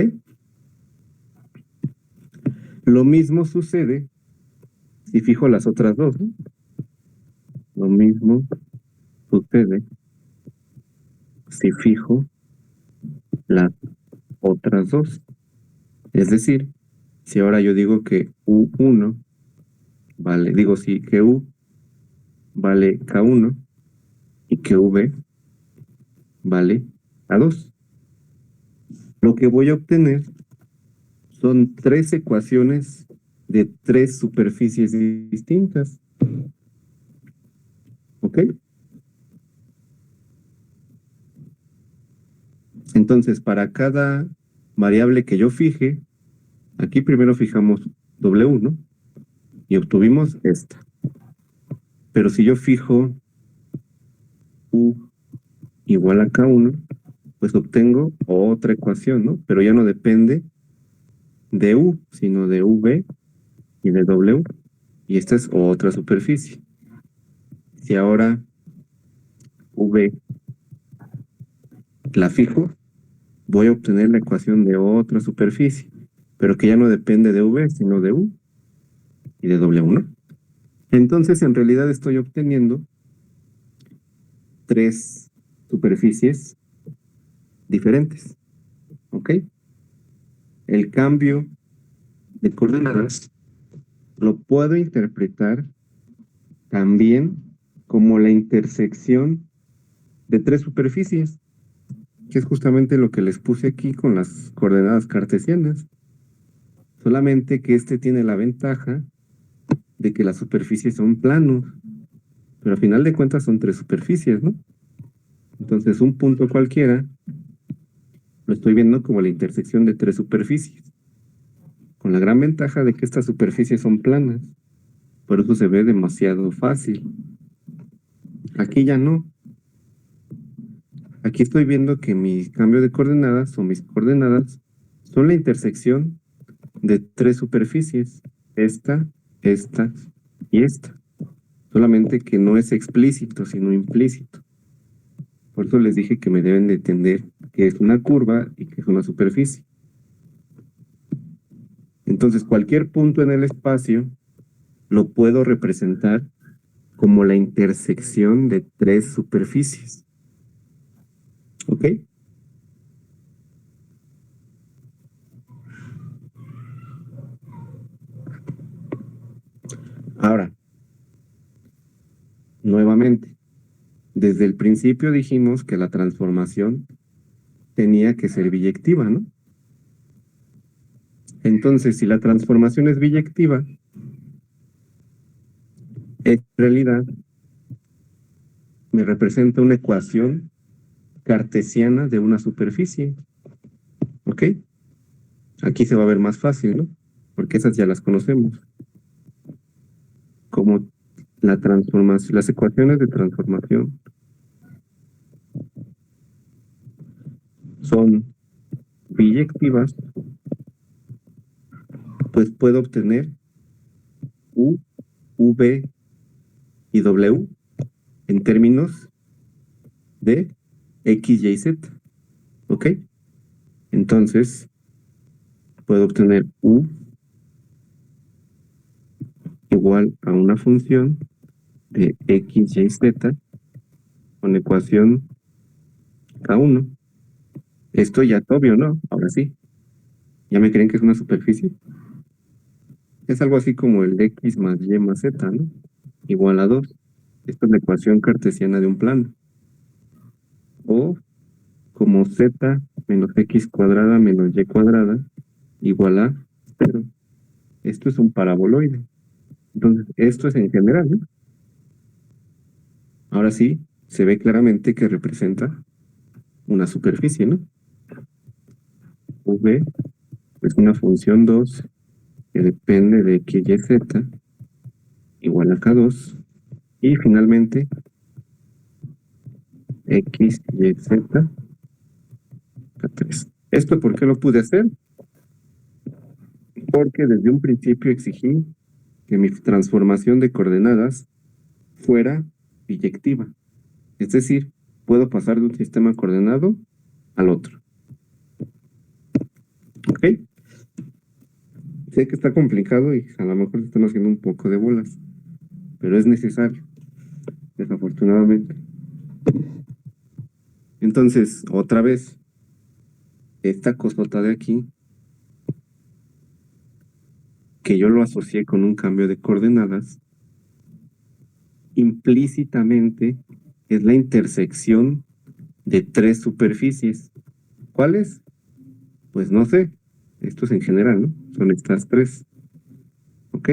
Lo mismo sucede si fijo las otras dos, ¿no? Lo mismo sucede si fijo las otras dos. Es decir, si ahora yo digo que U1 vale, digo sí, que U vale K1 y que V vale A2. Lo que voy a obtener son tres ecuaciones de tres superficies distintas. ¿Ok? Entonces, para cada variable que yo fije, aquí primero fijamos W, ¿no? Y obtuvimos esta. Pero si yo fijo U igual a K1, pues obtengo otra ecuación, ¿no? Pero ya no depende de U, sino de V y de W. Y esta es otra superficie. Si ahora V la fijo, voy a obtener la ecuación de otra superficie, pero que ya no depende de V, sino de U y de W, ¿no? Entonces, en realidad estoy obteniendo tres superficies diferentes, ¿ok? El cambio de coordenadas lo puedo interpretar también como la intersección de tres superficies, que es justamente lo que les puse aquí con las coordenadas cartesianas. Solamente que este tiene la ventaja de que las superficies son planos, pero a final de cuentas son tres superficies, ¿no? Entonces un punto cualquiera lo estoy viendo como la intersección de tres superficies, con la gran ventaja de que estas superficies son planas, por eso se ve demasiado fácil. Aquí ya no. Aquí estoy viendo que mi cambio de coordenadas o mis coordenadas son la intersección de tres superficies, esta y esta. Solamente que no es explícito, sino implícito. Por eso les dije que me deben de entender que es una curva y que es una superficie. Entonces, cualquier punto en el espacio lo puedo representar como la intersección de tres superficies. ¿Ok? Ahora, nuevamente, desde el principio dijimos que la transformación tenía que ser biyectiva, ¿no? Entonces, si la transformación es biyectiva, en realidad me representa una ecuación cartesiana de una superficie. ¿Ok? Aquí se va a ver más fácil, ¿no? Porque esas ya las conocemos. Como la transformación, las ecuaciones de transformación son biyectivas, pues puedo obtener U, V y W en términos de X, Y, Z. ¿Ok? Entonces, puedo obtener U igual a una función de X, Y, Z con ecuación K1. Esto ya es obvio, ¿no? Ahora sí. ¿Ya me creen que es una superficie? Es algo así como el X más Y más Z, ¿no? Igual a 2. Esta es la ecuación cartesiana de un plano. O como Z menos X cuadrada menos Y cuadrada igual a 0. Esto es un paraboloide. Entonces, esto es en general, ¿no? Ahora sí, se ve claramente que representa una superficie, ¿no? V es una función 2 que depende de X, Y, Z igual a K2. Y finalmente, X, Y, Z, K3. ¿Esto por qué lo pude hacer? Porque desde un principio exigí que mi transformación de coordenadas fuera biyectiva. Es decir, puedo pasar de un sistema coordenado al otro. ¿Ok? Sé que está complicado y a lo mejor se están haciendo un poco de bolas, pero es necesario, desafortunadamente. Entonces, otra vez, esta cosota de aquí, que yo lo asocié con un cambio de coordenadas, implícitamente es la intersección de tres superficies. ¿Cuáles? Pues no sé. Esto es en general, ¿no? Son estas tres. ¿Ok?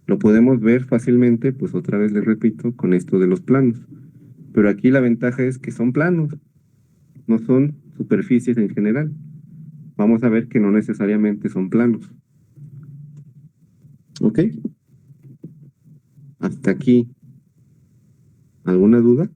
Lo podemos ver fácilmente, pues otra vez les repito, con esto de los planos. Pero aquí la ventaja es que son planos, no son superficies en general. Vamos a ver que no necesariamente son planos. ¿Ok? Hasta aquí. ¿Alguna duda?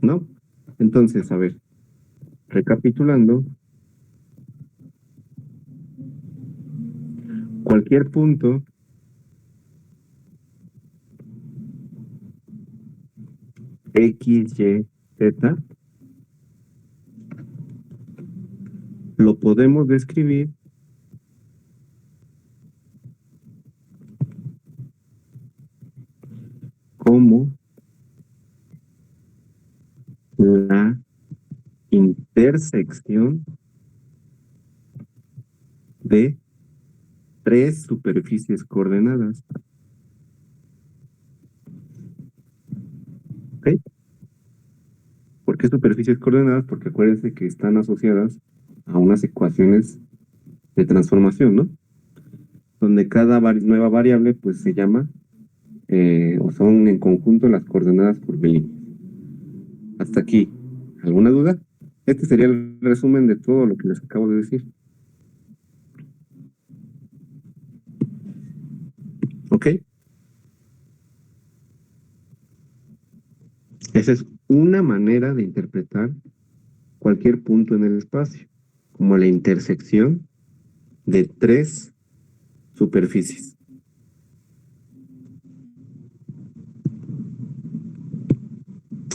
¿No? Entonces, a ver, recapitulando, cualquier punto X, Y, Z lo podemos describir como la intersección de tres superficies coordenadas. ¿Ok? ¿Por qué superficies coordenadas? Porque acuérdense que están asociadas a unas ecuaciones de transformación, ¿no? Donde cada nueva variable pues se llama o son en conjunto las coordenadas curvilíneas. Hasta aquí. ¿Alguna duda? Este sería el resumen de todo lo que les acabo de decir. ¿Ok? Esa es una manera de interpretar cualquier punto en el espacio, como la intersección de tres superficies.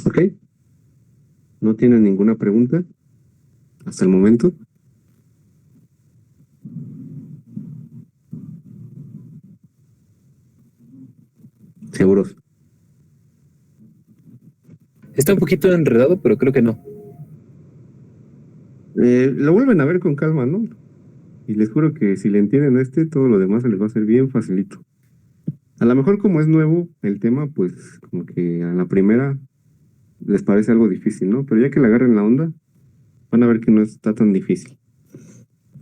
¿Ok? ¿No tienen ninguna pregunta hasta el momento? ¿Seguros? Está un poquito enredado, pero creo que no. Lo vuelven a ver con calma, ¿no? Y les juro que si le entienden a todo lo demás se les va a hacer bien facilito. A lo mejor como es nuevo el tema, pues como que a la primera les parece algo difícil, ¿no? Pero ya que le agarren la onda, van a ver que no está tan difícil.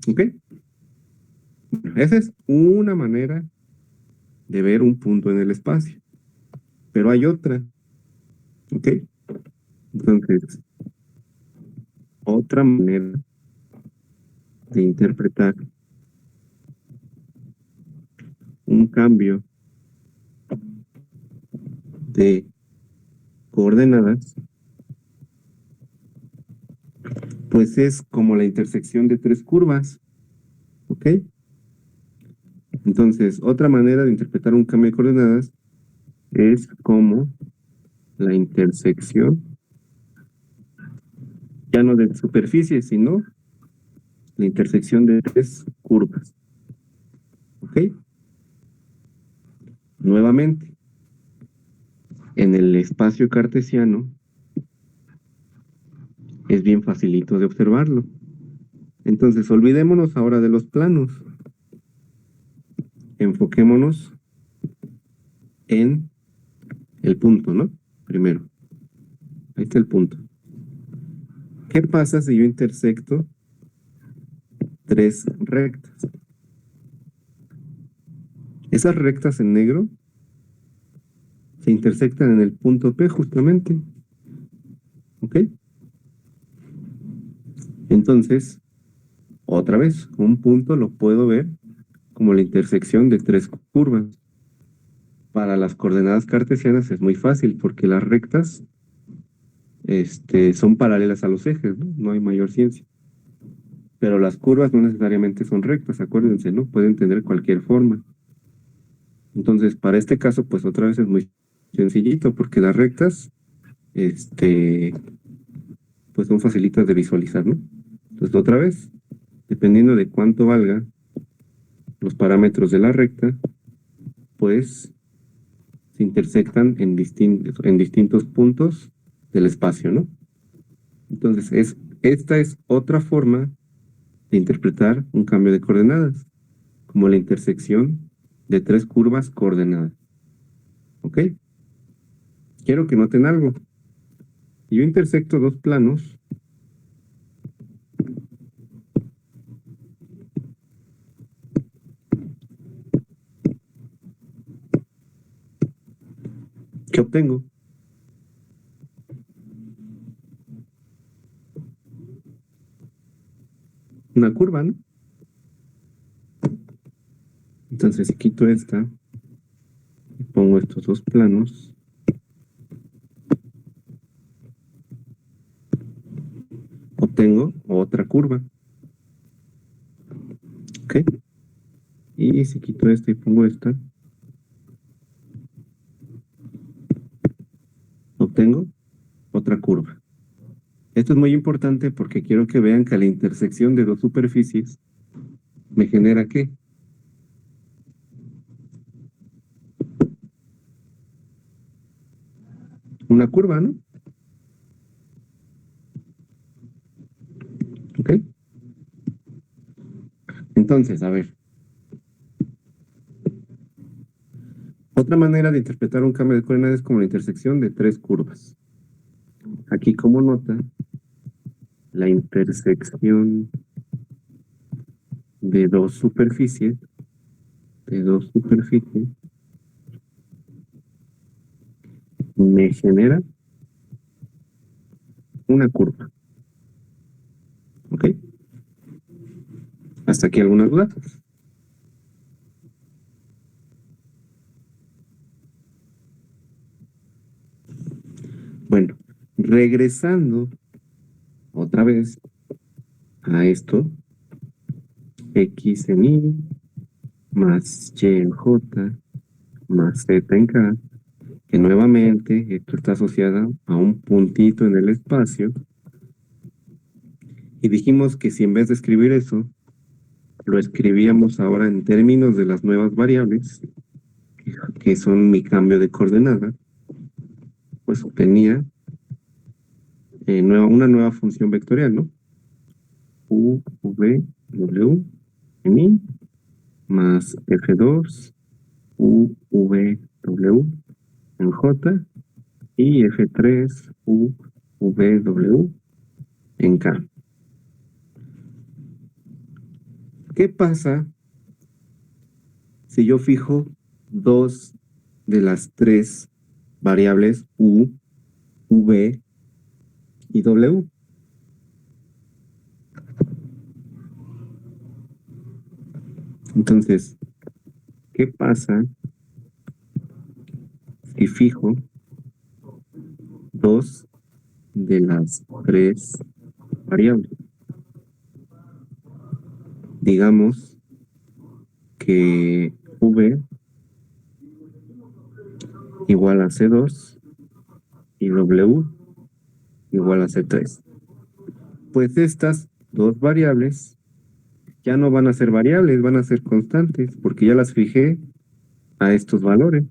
¿Ok? Bueno, esa es una manera de ver un punto en el espacio. Pero hay otra. ¿Ok? Entonces, otra manera de interpretar un cambio de coordenadas, pues es como la intersección de tres curvas. ¿Ok? Entonces, otra manera de interpretar un cambio de coordenadas es como la intersección, ya no de superficie, sino la intersección de tres curvas. ¿Ok? Nuevamente, en el espacio cartesiano es bien facilito de observarlo. Entonces, olvidémonos ahora de los planos. Enfoquémonos en el punto, ¿no? Primero. Ahí está el punto. ¿Qué pasa si yo intersecto tres rectas? Esas rectas en negro se intersectan en el punto P justamente. ¿Ok? Entonces, otra vez, un punto lo puedo ver como la intersección de tres curvas. Para las coordenadas cartesianas es muy fácil porque las rectas son paralelas a los ejes, ¿no? No hay mayor ciencia. Pero las curvas no necesariamente son rectas, acuérdense, ¿no? Pueden tener cualquier forma. Entonces, para este caso, pues otra vez es muy sencillito porque las rectas, pues son facilitas de visualizar, ¿no? Entonces, otra vez, dependiendo de cuánto valga los parámetros de la recta, pues se intersectan en distintos puntos del espacio, ¿no? Entonces, esta es otra forma de interpretar un cambio de coordenadas, como la intersección de tres curvas coordenadas. ¿Ok? Quiero que noten algo. Yo intersecto dos planos. ¿Qué obtengo? Una curva, ¿no? Entonces, si quito esta y pongo estos dos planos, obtengo otra curva. ¿Ok? Y si quito esta y pongo esta, obtengo otra curva. Esto es muy importante porque quiero que vean que la intersección de dos superficies me genera ¿qué? Una curva, ¿no? ¿Ok? Entonces, a ver. Otra manera de interpretar un cambio de coordenadas es como la intersección de tres curvas. aquí como nota, la intersección de dos superficies, me genera una curva. ¿Ok? ¿Hasta aquí alguna duda? Bueno, regresando otra vez a esto, X en Y más Y en J más Z en K, que nuevamente esto está asociado a un puntito en el espacio. Y dijimos que si en vez de escribir eso, lo escribíamos ahora en términos de las nuevas variables, que son mi cambio de coordenada, pues obtenía una nueva función vectorial, ¿no? U, V, W, en I, más F2, U, V, W, en J, y F3, U, V, W, en K. ¿Qué pasa si yo fijo dos de las tres variables U, V y W? Entonces, ¿qué pasa si fijo dos de las tres variables? Digamos que V igual a C2 y W igual a C3. Pues estas dos variables ya no van a ser variables, van a ser constantes, porque ya las fijé a estos valores.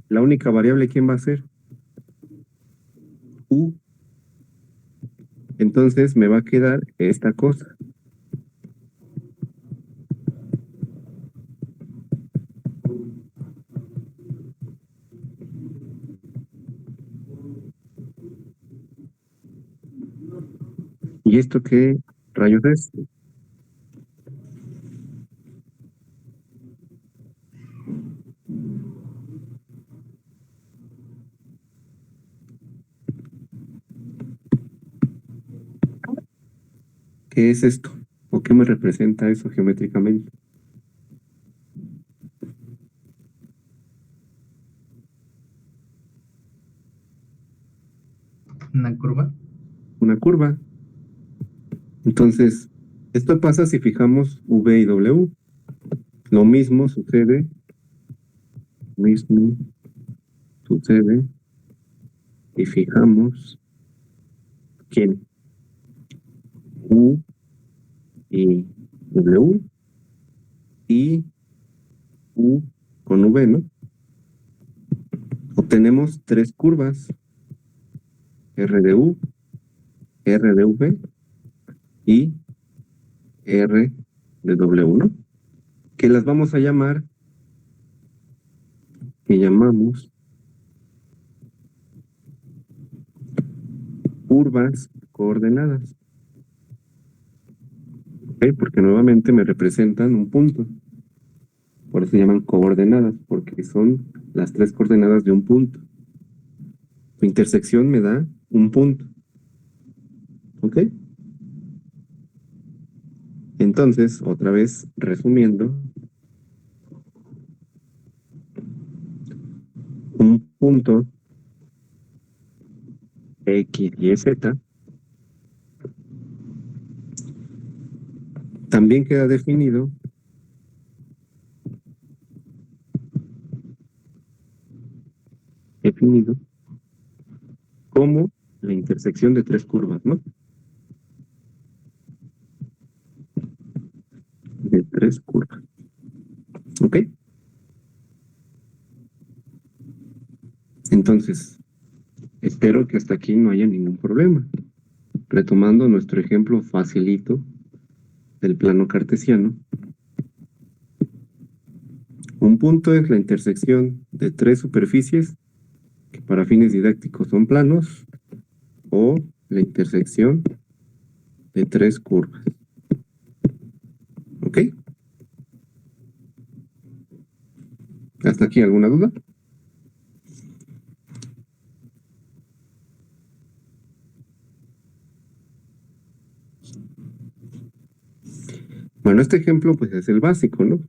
La única variable, ¿quién va a ser? U. Entonces me va a quedar esta cosa. ¿Y esto qué rayos es? ¿Qué es esto? ¿O qué me representa eso geométricamente? Una curva. Una curva. Entonces, esto pasa si fijamos V y W. Lo mismo sucede y fijamos ¿quién? U y W y U con V, ¿no? Obtenemos tres curvas, R de U, R de V y R de W, ¿no? Que las vamos a llamar, que llamamos curvas coordenadas. ¿Ok? Porque nuevamente me representan un punto. Por eso se llaman coordenadas, porque son las tres coordenadas de un punto. Su intersección me da un punto. ¿Ok? Entonces, otra vez, resumiendo, un punto X, Y, Z también queda definido como la intersección de tres curvas, ¿no? De tres curvas. ¿Ok? Entonces, espero que hasta aquí no haya ningún problema. Retomando nuestro ejemplo facilito del plano cartesiano, un punto es la intersección de tres superficies que para fines didácticos son planos o la intersección de tres curvas. ¿Ok? ¿Hasta aquí alguna duda? Bueno, este ejemplo pues es el básico, ¿no?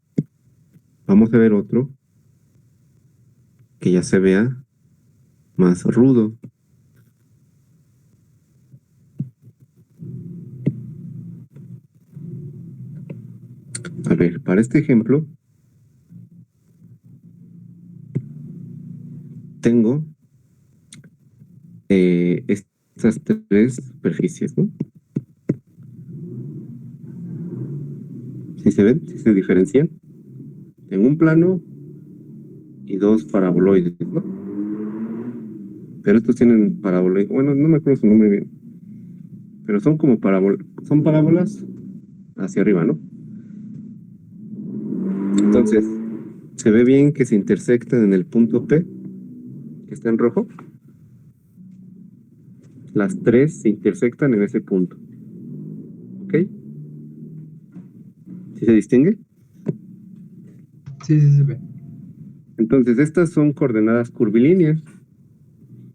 Vamos a ver otro que ya se vea más rudo. A ver, para este ejemplo tengo estas tres superficies, ¿no? ¿Sí se ven? ¿Sí se diferencian? En un plano y dos paraboloides, ¿no? Pero estos tienen paraboloides, bueno, no me acuerdo su nombre bien, pero son como son parábolas hacia arriba, ¿no? Entonces, se ve bien que se intersectan en el punto P, que está en rojo. Las tres se intersectan en ese punto. ¿Ok? ¿Sí se distingue? Sí, sí se ve. Entonces, estas son coordenadas curvilíneas,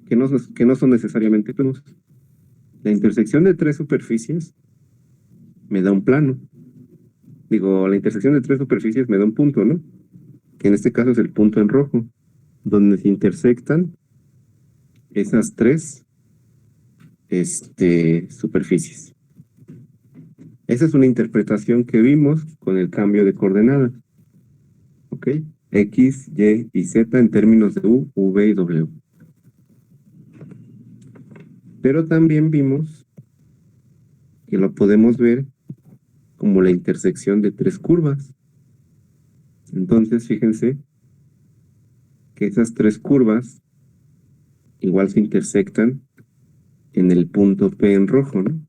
que no son necesariamente planos. La intersección de tres superficies me da un plano. Digo, la intersección de tres superficies me da un punto, ¿no? Que en este caso es el punto en rojo, donde se intersectan esas tres superficies. Esa es una interpretación que vimos con el cambio de coordenadas. ¿Ok? X, Y y Z en términos de U, V y W. Pero también vimos que lo podemos ver como la intersección de tres curvas. Entonces, fíjense que esas tres curvas igual se intersectan en el punto P en rojo, ¿no?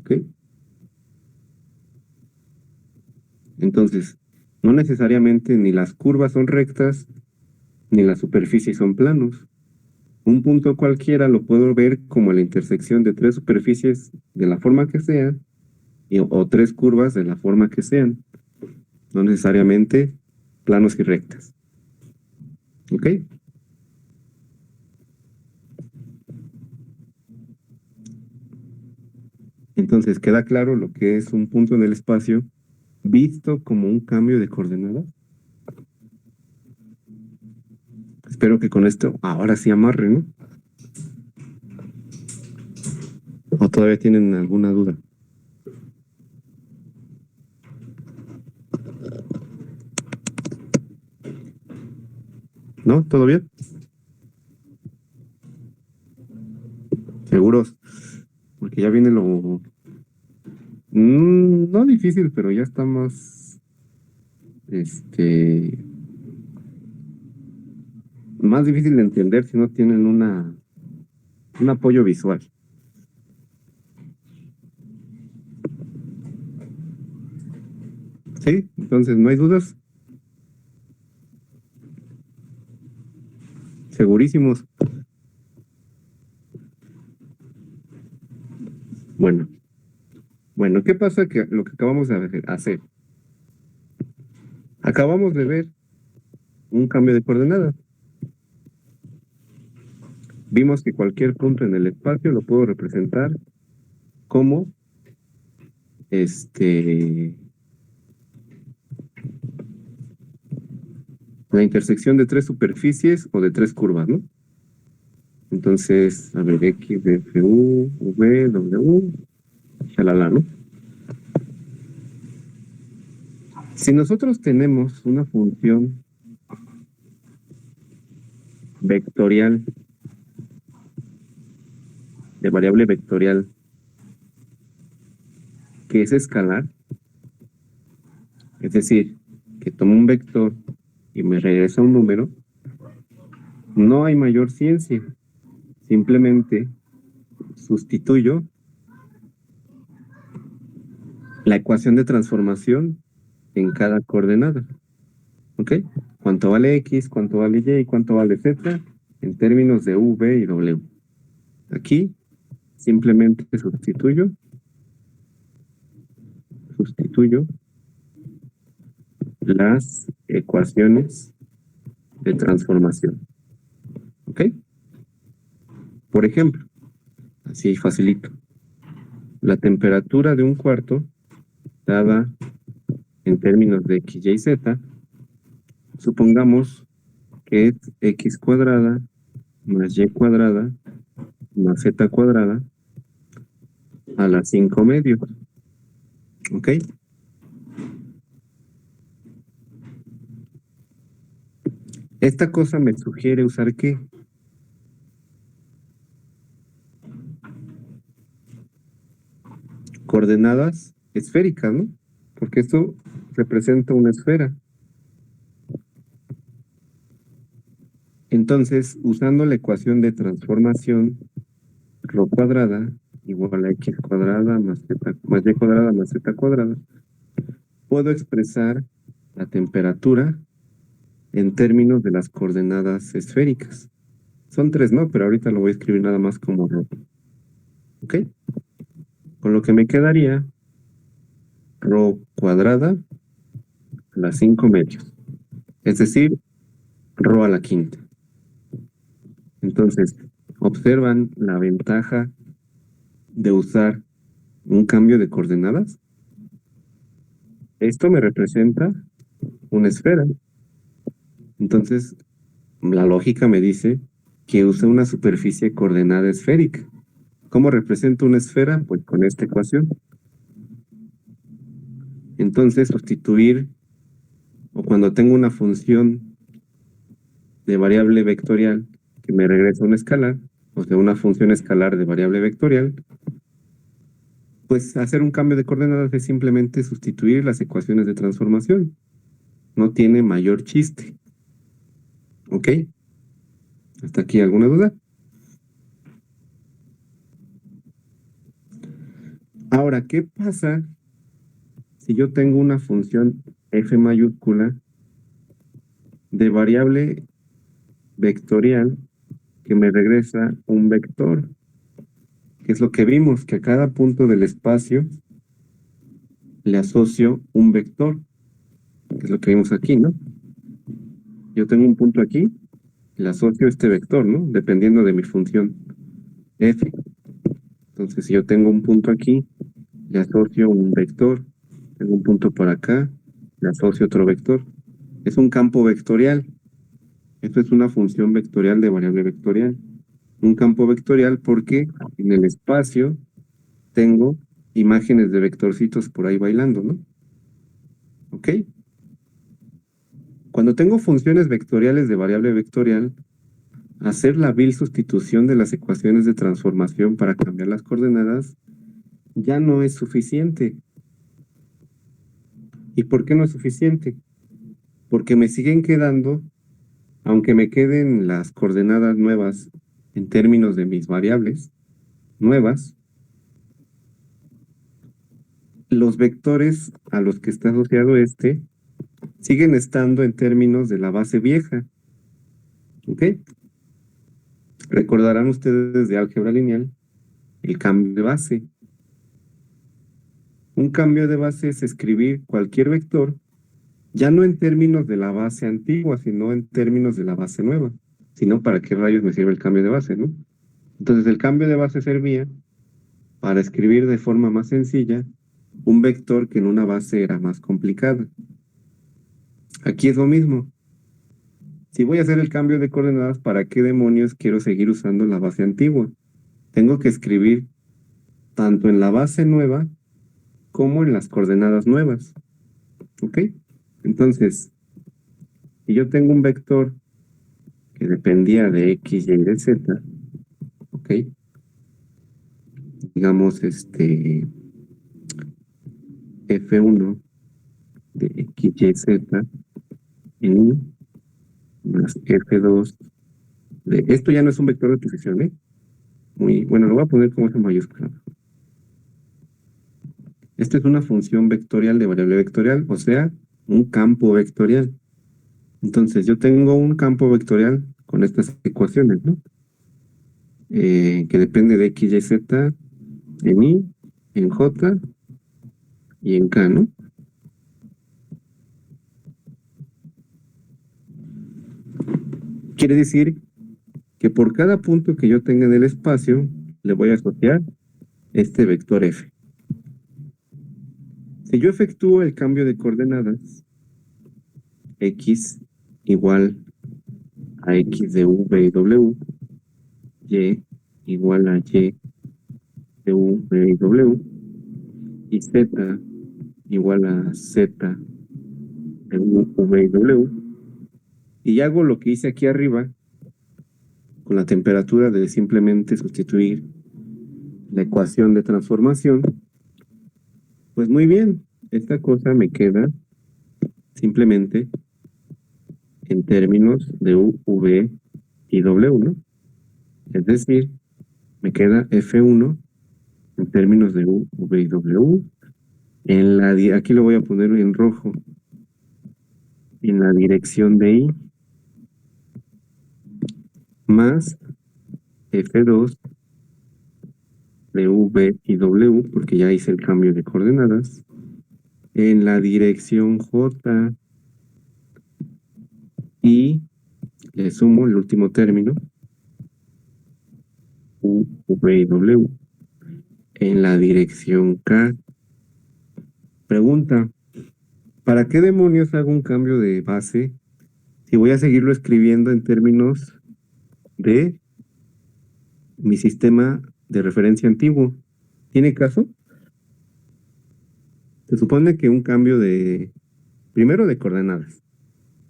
¿Ok? Entonces, no necesariamente ni las curvas son rectas, ni las superficies son planos. Un punto cualquiera lo puedo ver como la intersección de tres superficies de la forma que sea, o tres curvas de la forma que sean. No necesariamente planos y rectas. ¿Ok? Entonces, ¿queda claro lo que es un punto en el espacio visto como un cambio de coordenadas? Espero que con esto ahora sí amarre, ¿no? ¿O todavía tienen alguna duda? ¿No? ¿Todo bien? ¿Seguros? Porque ya viene lo... no difícil, pero ya está más... más difícil de entender si no tienen un apoyo visual. ¿Sí? Entonces, ¿no hay dudas? Segurísimos. Bueno. Bueno, ¿qué pasa que lo que acabamos de hacer? Acabamos de ver un cambio de coordenadas. Vimos que cualquier punto en el espacio lo puedo representar como la intersección de tres superficies o de tres curvas, ¿no? Entonces, a ver, X, F, U, V, W, shalala, ¿no? Si nosotros tenemos una función vectorial, de variable vectorial, que es escalar, es decir, que tomo un vector y me regresa un número, no hay mayor ciencia. Simplemente sustituyo la ecuación de transformación en cada coordenada. ¿Ok? ¿Cuánto vale X, cuánto vale Y y cuánto vale Z en términos de V y W? Aquí simplemente sustituyo las ecuaciones de transformación. ¿Ok? Por ejemplo, así facilito. La temperatura de un cuarto dada en términos de x, y, z, supongamos que es x cuadrada más y cuadrada más z cuadrada a la 5 medios. ¿Ok? Esta cosa me sugiere usar ¿qué? Coordenadas esféricas, ¿no? Porque esto representa una esfera. Entonces, usando la ecuación de transformación, rho cuadrada igual a x cuadrada más y cuadrada más z cuadrada, puedo expresar la temperatura en términos de las coordenadas esféricas. Son 3, ¿no? Pero ahorita lo voy a escribir nada más como rho. ¿Ok? Con lo que me quedaría rho cuadrada a la 5 medios. Es decir, rho a la quinta. Entonces, ¿observan la ventaja de usar un cambio de coordenadas? Esto me representa una esfera. Entonces, la lógica me dice que use una superficie coordenada esférica. ¿Cómo represento una esfera? Pues con esta ecuación. Entonces, sustituir, o cuando tengo una función de variable vectorial que me regresa un escalar, o sea, una función escalar de variable vectorial, pues hacer un cambio de coordenadas es simplemente sustituir las ecuaciones de transformación. No tiene mayor chiste. ¿Ok? ¿Hasta aquí alguna duda? Ahora, ¿qué pasa si yo tengo una función f mayúscula de variable vectorial que me regresa un vector? Que es lo que vimos, que a cada punto del espacio le asocio un vector, que es lo que vimos aquí, ¿no? Yo tengo un punto aquí, le asocio este vector, ¿no? Dependiendo de mi función f. Entonces, si yo tengo un punto aquí, le asocio un vector. Tengo un punto por acá, le asocio otro vector. Es un campo vectorial. Esto es una función vectorial de variable vectorial. Un campo vectorial porque en el espacio tengo imágenes de vectorcitos por ahí bailando, ¿no? ¿Ok? Cuando tengo funciones vectoriales de variable vectorial, hacer la vil sustitución de las ecuaciones de transformación para cambiar las coordenadas ya no es suficiente. ¿Y por qué no es suficiente? Porque me siguen quedando, aunque me queden las coordenadas nuevas en términos de mis variables nuevas, los vectores a los que está asociado este siguen estando en términos de la base vieja. ¿Ok? Recordarán ustedes de álgebra lineal el cambio de base. Un cambio de base es escribir cualquier vector, ya no en términos de la base antigua, sino en términos de la base nueva. Si no, ¿para qué rayos me sirve el cambio de base, no? Entonces, el cambio de base servía para escribir de forma más sencilla un vector que en una base era más complicada. Aquí es lo mismo. Si voy a hacer el cambio de coordenadas, ¿para qué demonios quiero seguir usando la base antigua? Tengo que escribir tanto en la base nueva como en las coordenadas nuevas. ¿Ok? Entonces, si yo tengo un vector que dependía de x, y de z, ¿ok? Digamos, f1 de x, y, z en I más f2 de... Esto ya no es un vector de posición, ¿eh? Muy, bueno, lo voy a poner como f mayúscula. Esta es una función vectorial de variable vectorial, o sea, un campo vectorial. Entonces, yo tengo un campo vectorial con estas ecuaciones, ¿no? que depende de X, Y, Z, en Y, en J y en K, ¿no? Quiere decir que por cada punto que yo tenga en el espacio, le voy a asociar este vector F. Si yo efectúo el cambio de coordenadas, X igual a X de V y W, Y igual a Y de V y W, y Z igual a Z de V y W, y hago lo que hice aquí arriba, con la temperatura de simplemente sustituir la ecuación de transformación, pues muy bien, esta cosa me queda simplemente en términos de U, V y W, ¿no? Es decir, me queda F1 en términos de U, V y W. Aquí lo voy a poner en rojo. En la dirección de I más F2 de V y W, porque ya hice el cambio de coordenadas. En la dirección J y le sumo el último término, U, V y W. En la dirección K. Pregunta, ¿para qué demonios hago un cambio de base si voy a seguirlo escribiendo en términos de mi sistema de referencia antiguo? ¿Tiene caso? Se supone que un cambio primero de coordenadas,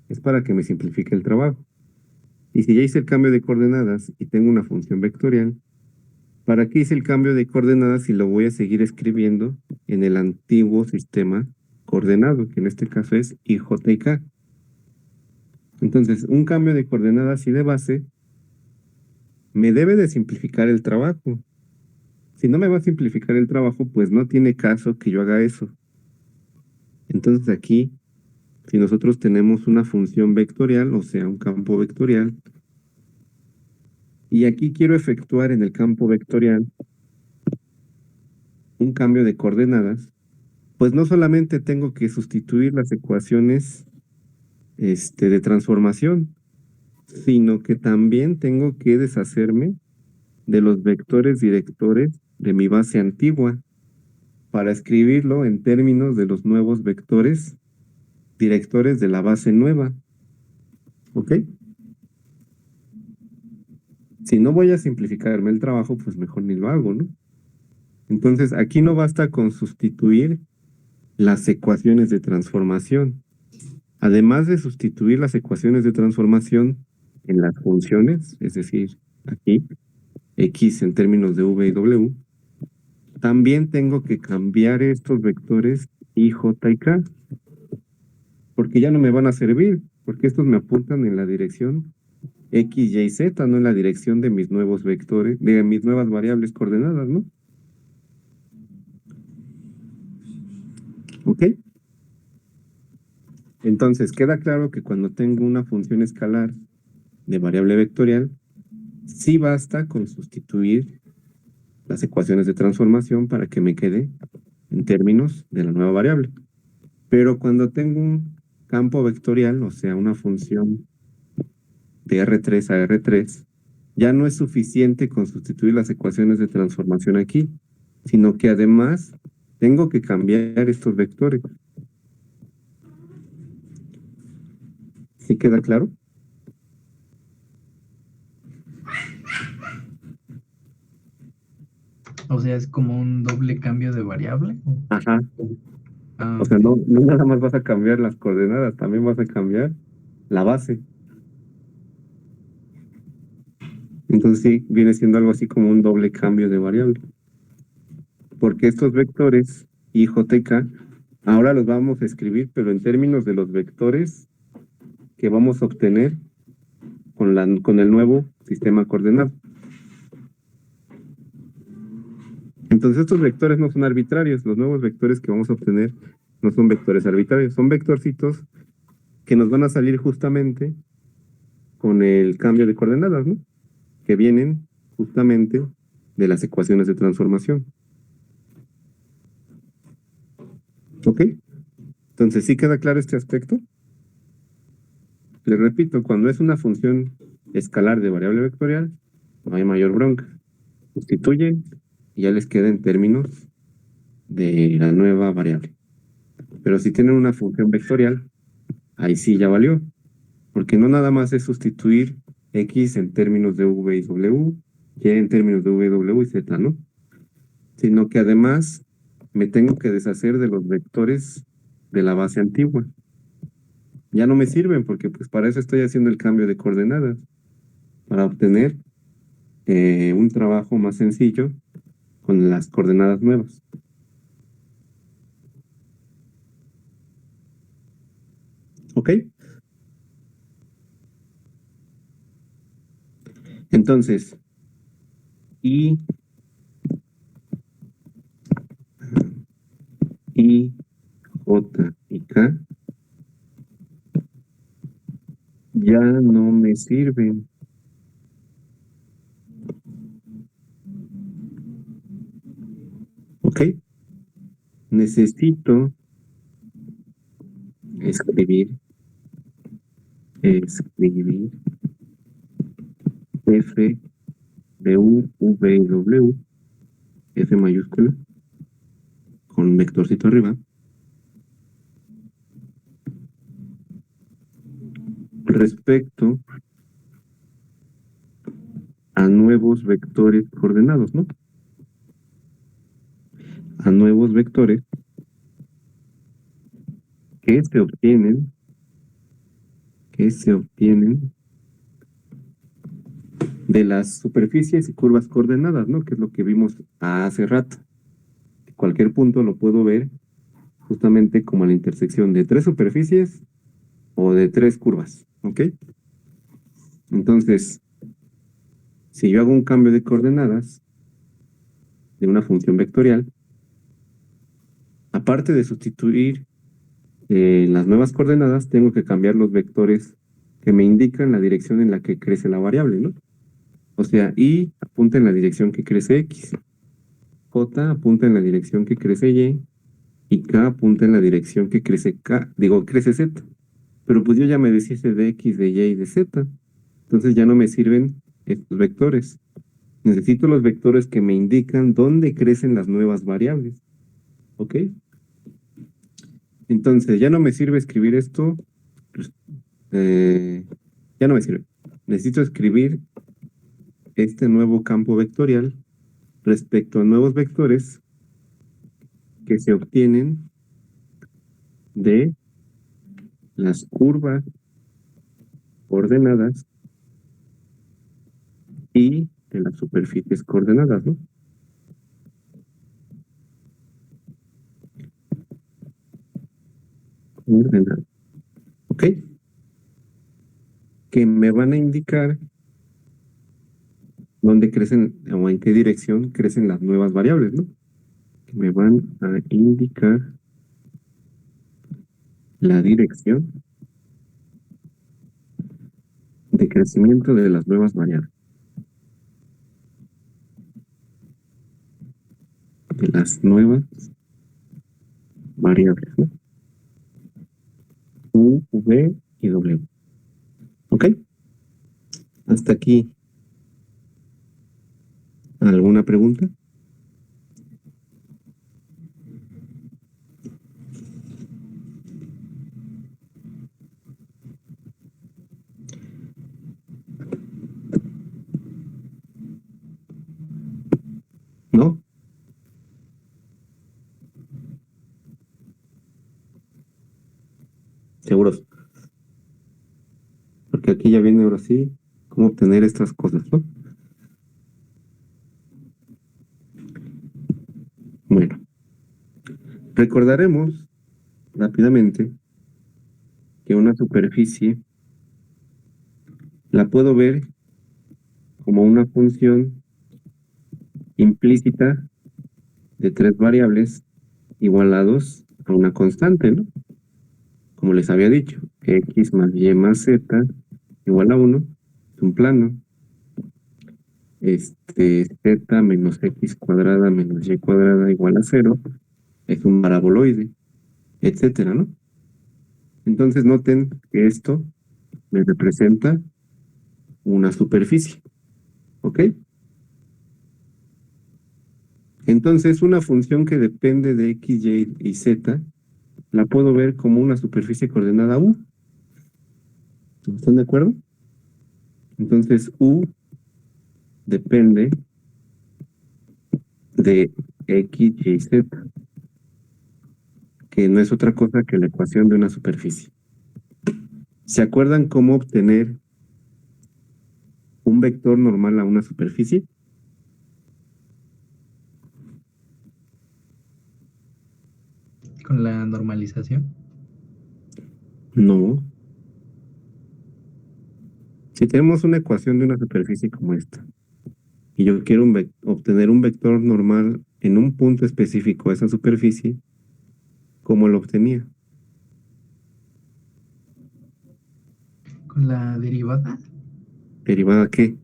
es para que me simplifique el trabajo. Y si ya hice el cambio de coordenadas y tengo una función vectorial, ¿para qué hice el cambio de coordenadas si lo voy a seguir escribiendo en el antiguo sistema coordenado, que en este caso es I, J y K? Entonces, un cambio de coordenadas y de base me debe de simplificar el trabajo. Si no me va a simplificar el trabajo, pues no tiene caso que yo haga eso. Entonces aquí, si nosotros tenemos una función vectorial, o sea, un campo vectorial, y aquí quiero efectuar en el campo vectorial un cambio de coordenadas, pues no solamente tengo que sustituir las ecuaciones de transformación, sino que también tengo que deshacerme de los vectores directores de mi base antigua para escribirlo en términos de los nuevos vectores directores de la base nueva. ¿Ok? Si no voy a simplificarme el trabajo, pues mejor ni lo hago, ¿no? Entonces, aquí no basta con sustituir las ecuaciones de transformación. Además de sustituir las ecuaciones de transformación en las funciones, es decir, aquí, X en términos de V y W, también tengo que cambiar estos vectores I, J y K, porque ya no me van a servir, porque estos me apuntan en la dirección X, Y, Z, no en la dirección de mis nuevos vectores, de mis nuevas variables coordenadas, ¿no? ¿Ok? Entonces, queda claro que cuando tengo una función escalar de variable vectorial, sí basta con sustituir las ecuaciones de transformación para que me quede en términos de la nueva variable. Pero cuando tengo un campo vectorial, o sea, una función de R3 a R3, ya no es suficiente con sustituir las ecuaciones de transformación aquí, sino que además tengo que cambiar estos vectores. ¿Sí queda claro? O sea, es como un doble cambio de variable. Ajá. Ah, O sea, ok. no nada más vas a cambiar las coordenadas, también vas a cambiar la base. Entonces sí, viene siendo algo así como un doble cambio de variable. Porque estos vectores I, J y K, ahora los vamos a escribir, pero en términos de los vectores que vamos a obtener con el nuevo sistema coordenado. Entonces estos vectores no son arbitrarios, los nuevos vectores que vamos a obtener no son vectores arbitrarios, son vectorcitos que nos van a salir justamente con el cambio de coordenadas, ¿no? Que vienen justamente de las ecuaciones de transformación. ¿Ok? Entonces, ¿sí queda claro este aspecto? Les repito, cuando es una función escalar de variable vectorial, no hay mayor bronca. Sustituyen y ya les queda en términos de la nueva variable. Pero si tienen una función vectorial, ahí sí ya valió, porque no nada más es sustituir x en términos de v y w, y en términos de v, w y z, ¿no? Sino que además me tengo que deshacer de los vectores de la base antigua. Ya no me sirven porque pues para eso estoy haciendo el cambio de coordenadas, para obtener un trabajo más sencillo con las coordenadas nuevas. ¿Ok? Entonces, I, J y K ya no me sirven. ¿Ok? Necesito escribir F de U, V y W, F mayúscula, con vectorcito arriba, respecto a nuevos vectores coordenados, ¿no? A nuevos vectores que se obtienen de las superficies y curvas coordenadas, ¿no? Que es lo que vimos hace rato. Cualquier punto lo puedo ver justamente como la intersección de tres superficies o de tres curvas, ¿ok? Entonces, si yo hago un cambio de coordenadas de una función vectorial, aparte de sustituir las nuevas coordenadas, tengo que cambiar los vectores que me indican la dirección en la que crece la variable, ¿no? O sea, Y apunta en la dirección que crece X, J apunta en la dirección que crece y K apunta en la dirección que crece crece Z. Pero pues yo ya me deshice de X, de Y y de Z. Entonces ya no me sirven estos vectores. Necesito los vectores que me indican dónde crecen las nuevas variables. ¿Ok? Entonces, ya no me sirve escribir esto. Pues, ya no me sirve. Necesito escribir este nuevo campo vectorial respecto a nuevos vectores que se obtienen de las curvas coordenadas y de las superficies coordenadas, ¿no? Coordenadas. ¿Ok? Que me van a indicar dónde crecen o en qué dirección crecen las nuevas variables, ¿no? Que me van a indicar la dirección de crecimiento de las nuevas variables. De las nuevas variables, ¿no? U, V y W. ¿Ok? Hasta aquí. ¿Alguna pregunta? ¿No? Seguros. Porque aquí ya viene ahora sí cómo obtener estas cosas, ¿no? Bueno, recordaremos rápidamente que una superficie la puedo ver como una función implícita de tres variables igualados a una constante, ¿no? Como les había dicho, x más y más z igual a 1, es un plano. z menos x cuadrada menos y cuadrada igual a 0 es un paraboloide, etcétera, ¿no? Entonces noten que esto me representa una superficie, ¿ok? Entonces una función que depende de x, y y z la puedo ver como una superficie coordenada u. ¿Están de acuerdo? Entonces u depende de x, y, z, que no es otra cosa que la ecuación de una superficie. ¿Se acuerdan cómo obtener un vector normal a una superficie? Con la normalización. No. Si tenemos una ecuación de una superficie como esta, y yo quiero obtener un vector normal en un punto específico de esa superficie, ¿cómo lo obtenía? Con la derivada. ¿Derivada qué?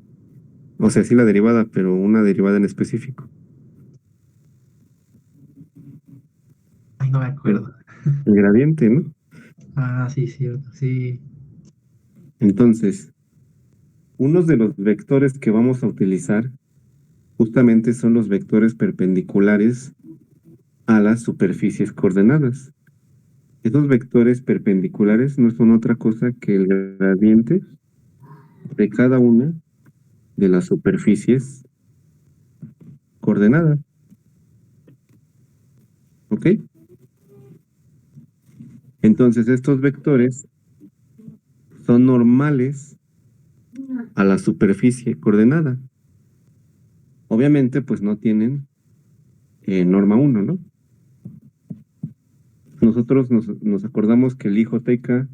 O sea, sí la derivada, pero una derivada en específico. Ay, no me El, acuerdo. el gradiente, ¿no? Ah, sí, cierto, sí. Entonces, unos de los vectores que vamos a utilizar justamente son los vectores perpendiculares a las superficies coordenadas. Esos vectores perpendiculares no son otra cosa que el gradiente de cada una de las superficies coordenadas. ¿Ok? Entonces, estos vectores son normales a la superficie coordenada. Obviamente, pues no tienen norma 1, ¿no? Nosotros nos acordamos que el IJ y K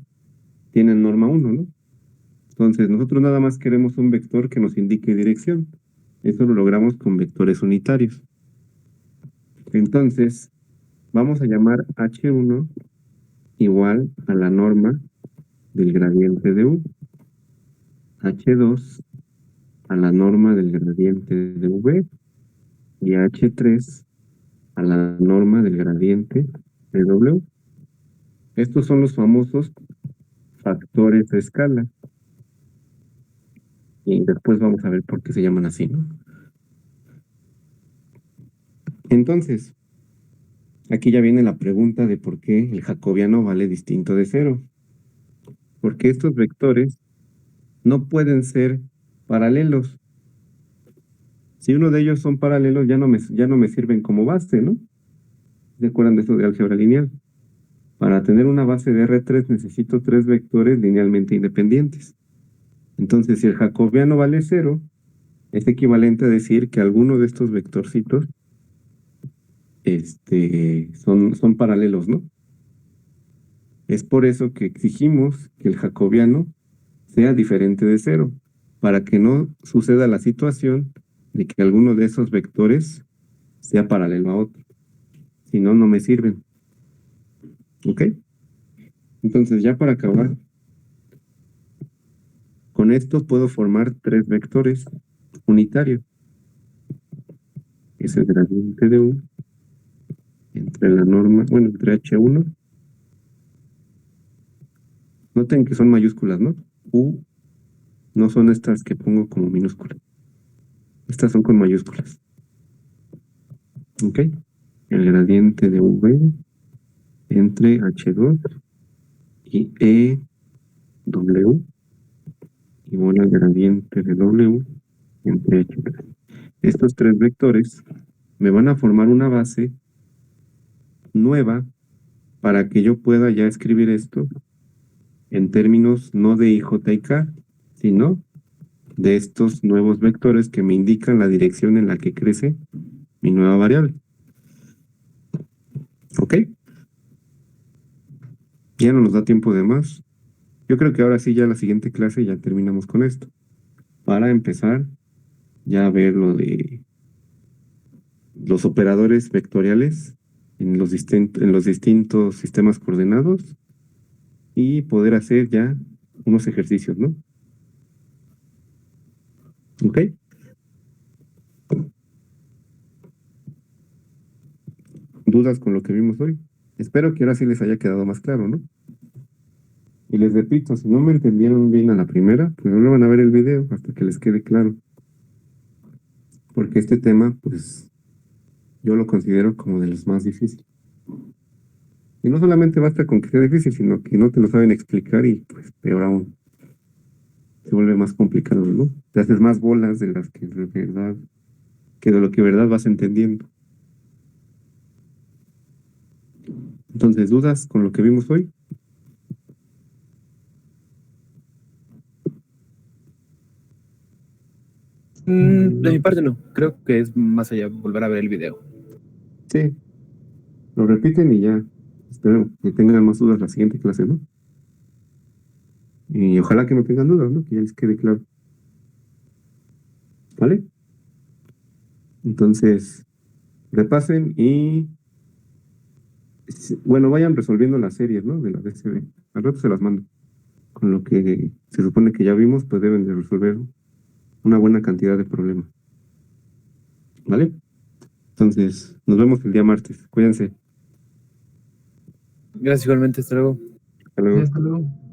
tienen norma 1, ¿no? Entonces, nosotros nada más queremos un vector que nos indique dirección. Eso lo logramos con vectores unitarios. Entonces, vamos a llamar H1 igual a la norma del gradiente de U. H2 a la norma del gradiente de V. Y H3 a la norma del gradiente de W. Estos son los famosos factores de escala. Y después vamos a ver por qué se llaman así, ¿no? Entonces, aquí ya viene la pregunta de por qué el jacobiano vale distinto de 0. Porque estos vectores no pueden ser paralelos. Si uno de ellos son paralelos, ya no me sirven como base, ¿no? ¿Se acuerdan de esto de álgebra lineal? Para tener una base de R3 necesito 3 vectores linealmente independientes. Entonces, si el jacobiano vale 0, es equivalente a decir que alguno de estos vectorcitos son paralelos, ¿no? Es por eso que exigimos que el jacobiano sea diferente de 0, para que no suceda la situación de que alguno de esos vectores sea paralelo a otro. Si no, no me sirven. ¿Ok? Entonces, ya para acabar, con esto puedo formar 3 vectores unitarios. Es el gradiente de U entre la norma, bueno, entre H1. Noten que son mayúsculas, ¿no? U no son estas que pongo como minúsculas. Estas son con mayúsculas. ¿Ok? El gradiente de V entre H2 y EW igual al gradiente de W entre H3. Estos 3 vectores me van a formar una base nueva para que yo pueda ya escribir esto en términos no de IJ y K, sino de estos nuevos vectores que me indican la dirección en la que crece mi nueva variable. ¿Ok? Ya no nos da tiempo de más. Yo creo que ahora sí, ya la siguiente clase ya terminamos con esto. Para empezar ya a ver lo de los operadores vectoriales en los distintos sistemas coordenados y poder hacer ya unos ejercicios, ¿no? ¿Ok? dudas con lo que vimos hoy. Espero que ahora sí les haya quedado más claro, ¿no? Y les repito, si no me entendieron bien a la primera, pues vuelvan a ver el video hasta que les quede claro. Porque este tema, pues, yo lo considero como de los más difíciles. Y no solamente basta con que sea difícil, sino que no te lo saben explicar y, pues, peor aún, se vuelve más complicado, ¿no? Te haces más bolas de las que de verdad, que de lo que de verdad vas entendiendo. Entonces, ¿dudas con lo que vimos hoy? De mi parte no, creo que es más allá volver a ver el video. Sí, lo repiten y ya. Espero que tengan más dudas la siguiente clase, ¿no? Y ojalá que no tengan dudas, ¿no? Que ya les quede claro. ¿Vale? Entonces, repasen y, bueno, vayan resolviendo las series, ¿no? De la DCB. Al rato se las mando. Con lo que se supone que ya vimos, pues deben de resolver una buena cantidad de problemas. ¿Vale? Entonces, nos vemos el día martes. Cuídense. Gracias igualmente, hasta luego. Hasta luego. Hasta luego.